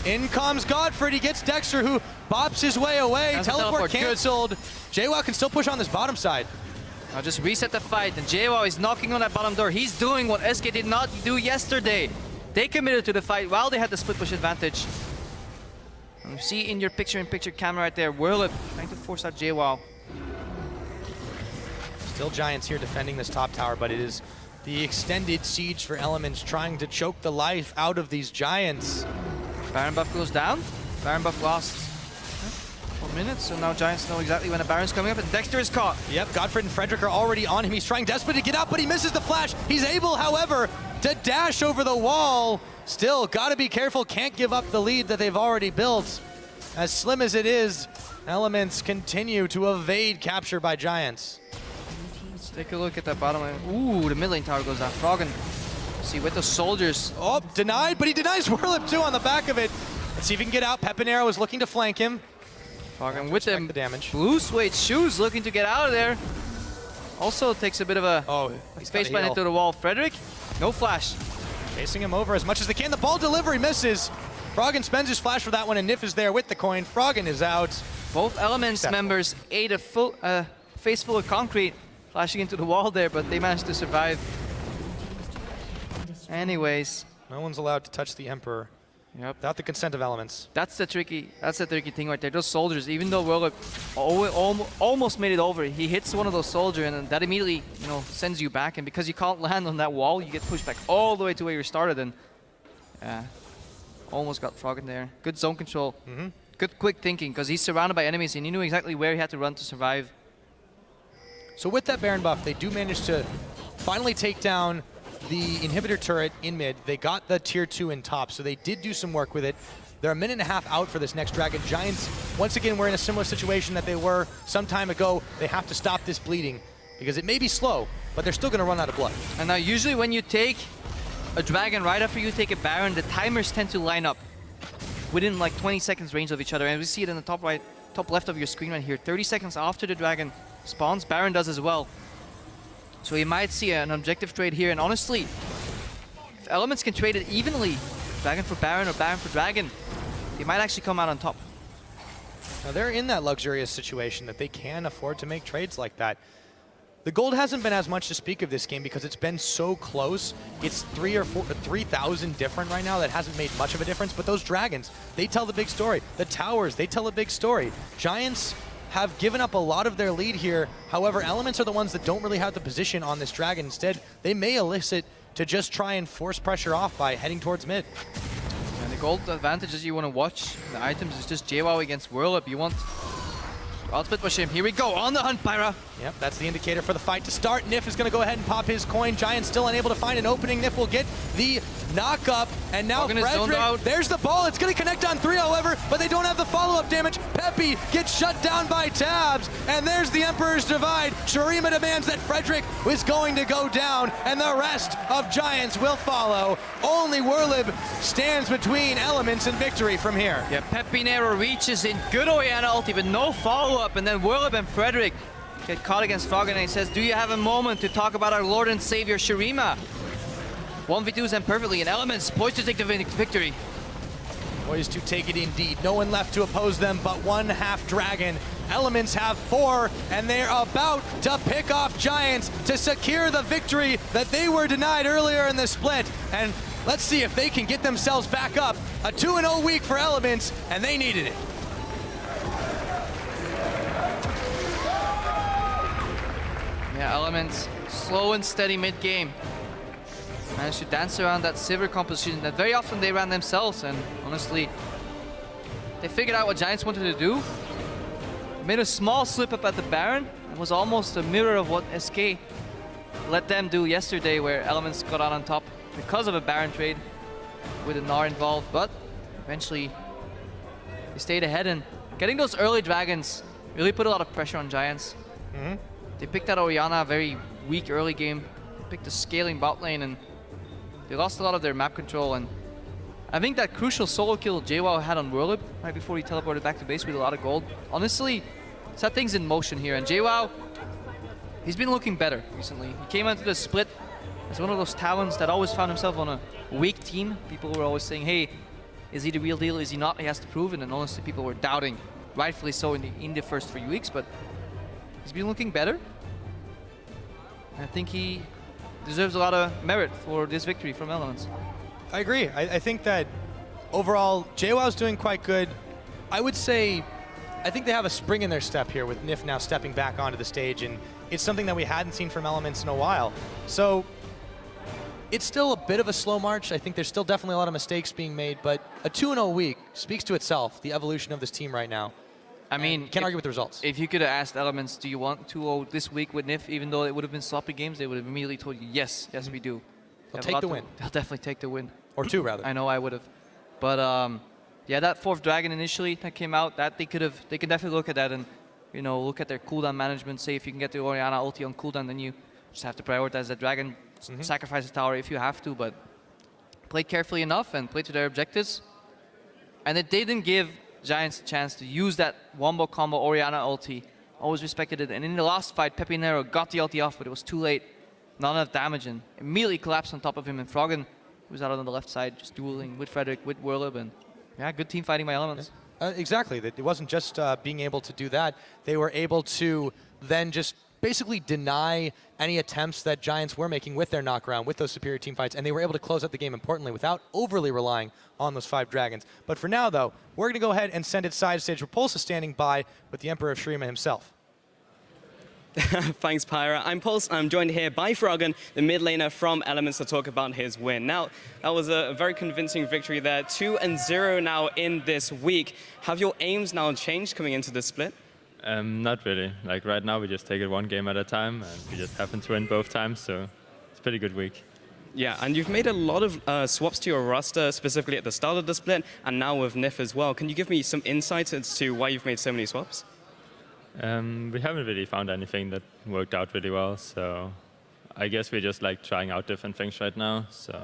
In comes Godfred. He gets Dexter, who bops his way away. Teleport canceled. JWoww can still push on this bottom side. Now just reset the fight, and JWoww is knocking on that bottom door. He's doing what SK did not do yesterday. They committed to the fight while they had the split push advantage. And you see in your picture-in-picture camera right there, Whirlip trying to force out JWoww. Still Giants here defending this top tower, but it is the extended siege for Elements trying to choke the life out of these Giants. Baron buff goes down. Baron buff lost 4 minutes, so now Giants know exactly when the Baron's coming up, and Dexter is caught. Yep, Godfred and Frederick are already on him. He's trying desperately to get out, but he misses the flash. He's able, however, to dash over the wall. Still, gotta be careful, can't give up the lead that they've already built. As slim as it is, Elements continue to evade capture by Giants. Let's take a look at that bottom lane. Ooh, the mid lane tower goes down. Froggen, see with the soldiers. Oh, denied, but he denies Whirlip too on the back of it. Let's see if he can get out. Pepinero is looking to flank him. Froggen with them the damage. blue suede shoes looking to get out of there. Also takes a bit of a face plant into the wall. Frederick, no flash. Chasing him over as much as they can. The ball delivery misses. Froggen spends his flash for that one, and Nif is there with the coin. Froggen is out. Both Elements members ate a full face full of concrete, flashing into the wall there, but they managed to survive. Anyways. No one's allowed to touch the Emperor. Yep. Without the consent of Elements. That's the tricky thing right there. Those soldiers, even though Whirlip almost made it over, he hits one of those soldiers, and that immediately, sends you back. And because you can't land on that wall, you get pushed back all the way to where you started. And almost got Froggen there. Good zone control. Good quick thinking, because he's surrounded by enemies and he knew exactly where he had to run to survive. So with that Baron buff, they do manage to finally take down the inhibitor turret in mid. They got the tier 2 in top, so they did do some work with it. They're a minute and a half out for this next dragon. Giants, once again, we're in a similar situation that they were some time ago. They have to stop this bleeding because it may be slow, but they're still going to run out of blood. And now usually when you take a dragon right after you take a Baron, the timers tend to line up within like 20 seconds range of each other. And we see it in the top right, top left of your screen right here. 30 seconds after the dragon spawns, Baron does as well. So you might see an objective trade here. And honestly, if Elements can trade it evenly, dragon for Baron or Baron for dragon, they might actually come out on top. Now they're in that luxurious situation that they can afford to make trades like that. The gold hasn't been as much to speak of this game because it's been so close. It's 3,000 different right now. That hasn't made much of a difference, but those dragons, they tell the big story. The towers, they tell a big story. Giants have given up a lot of their lead here. However, Elements are the ones that don't really have the position on this dragon. Instead, they may elicit to just try and force pressure off by heading towards mid. And the gold advantages you want to watch, the items is just JWoww against Whirlup. You want ultimate push him. Here we go, on the hunt, Pyra. Yep, that's the indicator for the fight to start. Nif is going to go ahead and pop his coin. Giant still unable to find an opening. Nif will get the knock up, and now Frederick, there's the ball. It's going to connect on 3, however, but they don't have the follow-up damage. Peppy gets shut down by Tabs, and there's the Emperor's Divide. Shurima demands that Frederick is going to go down, and the rest of Giants will follow. Only Whirlib stands between Elements and victory from here. Yeah, Peppy Nero reaches in good Orianna ulti, but no follow-up, and then Whirlib and Frederick get caught against Froggen, and he says, do you have a moment to talk about our Lord and Savior Shurima? 1v2s them perfectly, and Elements poised to take the victory. Poised to take it indeed. No one left to oppose them but one half dragon. Elements have 4, and they're about to pick off Giants to secure the victory that they were denied earlier in the split. And let's see if they can get themselves back up. A 2-0 week for Elements, and they needed it. Yeah, Elements, slow and steady mid-game. Managed to dance around that Sivir composition that very often they ran themselves, and honestly, they figured out what Giants wanted to do. Made a small slip up at the Baron. It was almost a mirror of what SK let them do yesterday, where Elements got out on top because of a Baron trade with a Gnar involved, but eventually they stayed ahead, and getting those early dragons really put a lot of pressure on Giants. They picked out Orianna, a very weak early game. They picked a scaling bot lane, and they lost a lot of their map control. And I think that crucial solo kill JWoww had on Whirlib right before he teleported back to base with a lot of gold, honestly set things in motion here. And JWoww, he's been looking better recently. He came into the split as one of those talents that always found himself on a weak team. People were always saying, hey, is he the real deal? Is he not? He has to prove it. And honestly, people were doubting, rightfully so, in the first 3 weeks. But he's been looking better. I think he deserves a lot of merit for this victory from Elements. I agree. I think that overall, JWoww's doing quite good. I would say, I think they have a spring in their step here with Nif now stepping back onto the stage, and it's something that we hadn't seen from Elements in a while. So it's still a bit of a slow march. I think there's still definitely a lot of mistakes being made, but a 2-0 week speaks to itself, the evolution of this team right now. I mean, can't argue with the results. If you could have asked Elements, do you want 2-0 this week with Nif, even though it would have been sloppy games, they would have immediately told you, yes, we do. They'll take the win. They'll definitely take the win. Or 2, rather. I know I would have. But yeah, that 4th dragon initially that came out, that they could definitely look at that and, you know, look at their cooldown management. Say if you can get the Orianna ulti on cooldown, then you just have to prioritize that dragon, sacrifice the tower if you have to, but play carefully enough and play to their objectives. And it didn't give Giants a chance to use that wombo combo Orianna ulti. Always respected it. And in the last fight, Peppy Nero got the ulti off, but it was too late. Not enough damage, and immediately collapsed on top of him. And Froggen was out on the left side, just dueling with Frederick, with Whirlib, and yeah, good team fighting by Elements. Exactly. It wasn't just being able to do that. They were able to then just basically deny any attempts that Giants were making with their knockaround, with those superior team fights, and they were able to close out the game, importantly, without overly relying on those 5 dragons. But for now, though, we're going to go ahead and send it side stage. Repulsa standing by with the Emperor of Shurima himself. Thanks, Pyra. I'm Pulse. I'm joined here by Froggen, the mid laner from Elements, to talk about his win. Now, that was a very convincing victory there. 2-0 now in this week. Have your aims now changed coming into the split? Not really. Like right now, we just take it one game at a time, and we just happen to win both times, so it's a pretty good week. Yeah, and you've made a lot of swaps to your roster, specifically at the start of the split, and now with NIF as well. Can you give me some insight as to why you've made so many swaps? We haven't really found anything that worked out really well, so I guess we're just like trying out different things right now. So,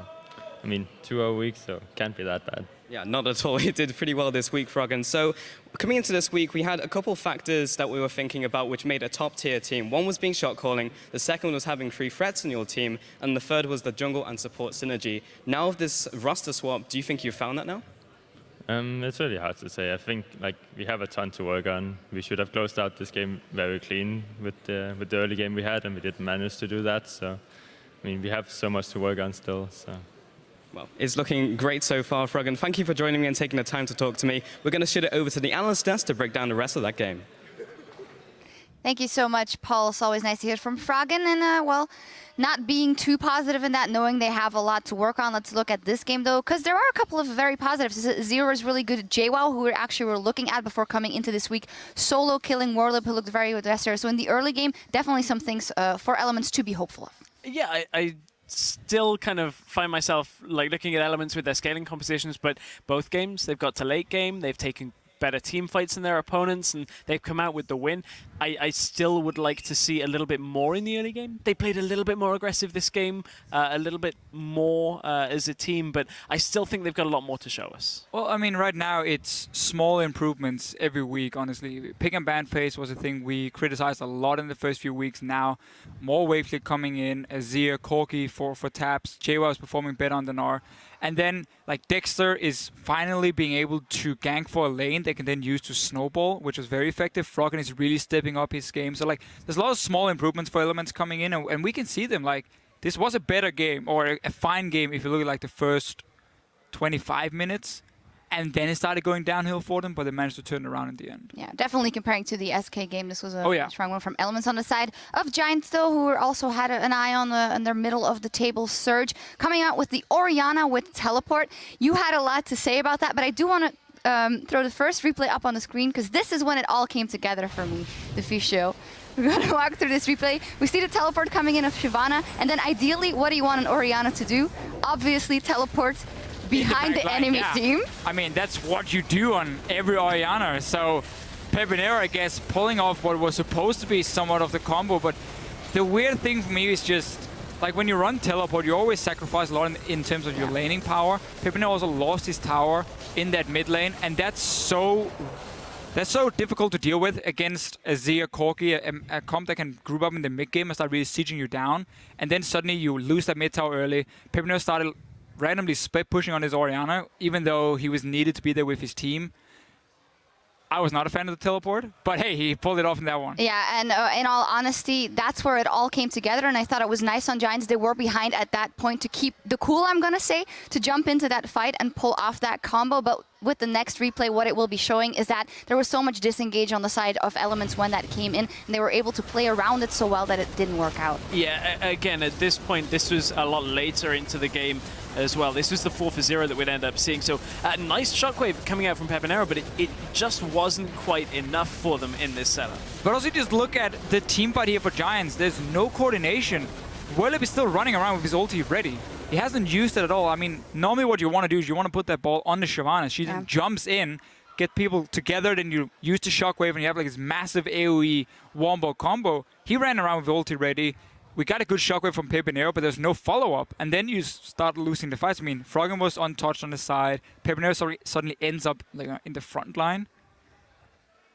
I mean, 2-0 week, so can't be that bad. Yeah, not at all. You did pretty well this week, Froggen. So coming into this week, we had a couple factors that we were thinking about which made a top-tier team. One was being shot calling, the second was having 3 threats in your team, and the third was the jungle and support synergy. Now with this roster swap, do you think you've found that now? It's really hard to say. I think like we have a ton to work on. We should have closed out this game very clean with the early game we had, and we didn't manage to do that. So, I mean, we have so much to work on still. So. Well, it's looking great so far, Froggen. Thank you for joining me and taking the time to talk to me. We're going to shoot it over to the analyst desk to break down the rest of that game. Thank you so much, Paul. It's always nice to hear from Froggen. And, well, not being too positive in that, knowing they have a lot to work on. Let's look at this game, though, because there are a couple of very positives. Zero is really good. JWoww, who we actually were looking at before coming into this week, solo killing Warlip, who looked very good yesterday. So in the early game, definitely some things for Elements to be hopeful of. Yeah, I still kind of find myself like looking at Elements with their scaling compositions, but both games, they've got to late game, they've taken better team fights than their opponents, and they've come out with the win. I still would like to see a little bit more in the early game. They played a little bit more aggressive this game, a little bit more as a team, but I still think they've got a lot more to show us. Well, I mean, right now it's small improvements every week, honestly. Pick and ban phase was a thing we criticized a lot in the first few weeks. Now, more Wavelet coming in, Azir, Corki for taps, JWoww is performing better on Dinar. And then, like, Dexter is finally being able to gank for a lane they can then use to snowball, which was very effective. Froggen is really stepping up his game. So, like, there's a lot of small improvements for Elements coming in, and we can see them. Like, this was a better game, or a fine game if you look at, like, the first 25 minutes. And then it started going downhill for them, but they managed to turn it around in the end. Yeah, definitely comparing to the SK game, this was a strong one from Elements on the side of Giants, though, who also had an eye on their middle of the table surge. Coming out with the Orianna with teleport. You had a lot to say about that, but I do want to throw the first replay up on the screen, because this is when it all came together for me, the Fish Show. We're going to walk through this replay. We see the teleport coming in of Shyvana, and then ideally, what do you want an Orianna to do? Obviously, teleport behind the enemy team. I mean, that's what you do on every Orianna. So Pepinero, I guess, pulling off what was supposed to be somewhat of the combo. But the weird thing for me is just, like, when you run teleport, you always sacrifice a lot in terms of your laning power. Pepinero also lost his tower in that mid lane, and that's so difficult to deal with against Azir, Corki, a comp that can group up in the mid game and start really sieging you down. And then suddenly you lose that mid tower early. Pepinero started randomly split pushing on his Orianna, even though he was needed to be there with his team. I was not a fan of the teleport, but hey, he pulled it off in that one. Yeah, and in all honesty, that's where it all came together, and I thought it was nice on Giants. They were behind at that point to keep the cool, I'm going to say, to jump into that fight and pull off that combo. But with the next replay, what it will be showing is that there was so much disengage on the side of Elements when that came in, and they were able to play around it so well that it didn't work out. Yeah, again, at this point, this was a lot later into the game as well. This was the 4-0 that we'd end up seeing. So nice shockwave coming out from Pepinero, but it just wasn't quite enough for them in this setup. But also just look at the team fight here for Giants. There's no coordination. Warlip is still running around with his ulti ready. He hasn't used it at all. I mean, normally what you want to do is you want to put that ball on the Shyvana. She then jumps in, get people together, then you use the shockwave and you have like this massive AoE wombo combo. He ran around with ulti ready. We got a good shockwave from Pepinero, but there's no follow-up. And then you start losing the fights. I mean, Froggen was untouched on the side. Pepinero suddenly ends up like in the front line.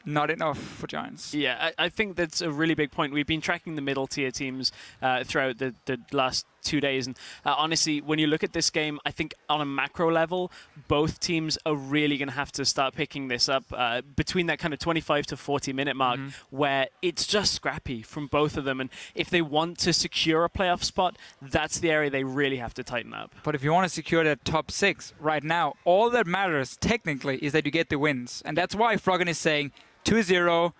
Not enough for Giants. Yeah, I think that's a really big point. We've been tracking the middle tier teams throughout the last 2 days. And honestly, when you look at this game, I think on a macro level, both teams are really going to have to start picking this up between that kind of 25 to 40 minute mark where it's just scrappy from both of them. And if they want to secure a playoff spot, that's the area they really have to tighten up. But if you want to secure that top 6 right now, all that matters technically is that you get the wins. And that's why Froggen is saying 2-0.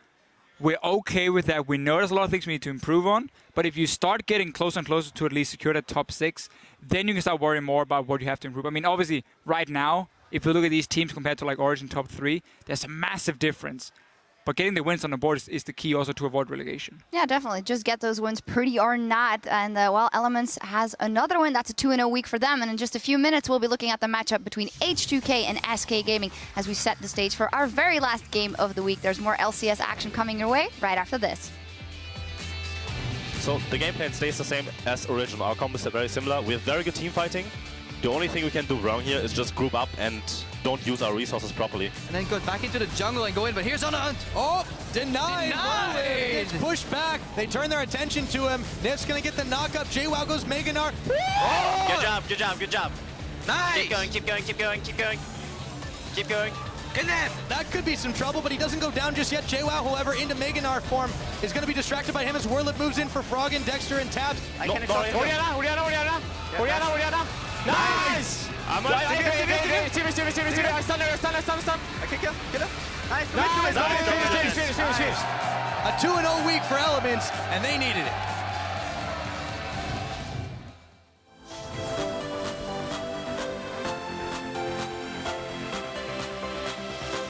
We're okay with that. We know there's a lot of things we need to improve on. But if you start getting closer and closer to at least secure that top 6, then you can start worrying more about what you have to improve. I mean, obviously, right now, if you look at these teams compared to like Origin top 3, there's a massive difference. But getting the wins on the board is the key also to avoid relegation. Yeah, definitely. Just get those wins, pretty or not. And, well, Elements has another win. That's a 2-0 week for them. And in just a few minutes, we'll be looking at the matchup between H2K and SK Gaming as we set the stage for our very last game of the week. There's more LCS action coming your way right after this. So the game plan stays the same as original. Our combos are very similar. We have very good team fighting. The only thing we can do wrong here is just group up and don't use our resources properly. And then go back into the jungle and go in, but here's on the hunt. Oh, denied! Denied! It's pushed back. They turn their attention to him. Nif's gonna get the knock-up. JWoww goes Meganar. Oh! Good job, good job, good job. Nice! Keep going, keep going, keep going, keep going. Keep going. Good nap. That could be some trouble, but he doesn't go down just yet. JWoww, however, into Meganar form, is going to be distracted by him as Whirlet moves in for Froggen, Dexter, and Tabs. Oriana. Nice! I'm Stun. I kick you. Get him. Nice. A 2-0 week for Elements, and they needed it.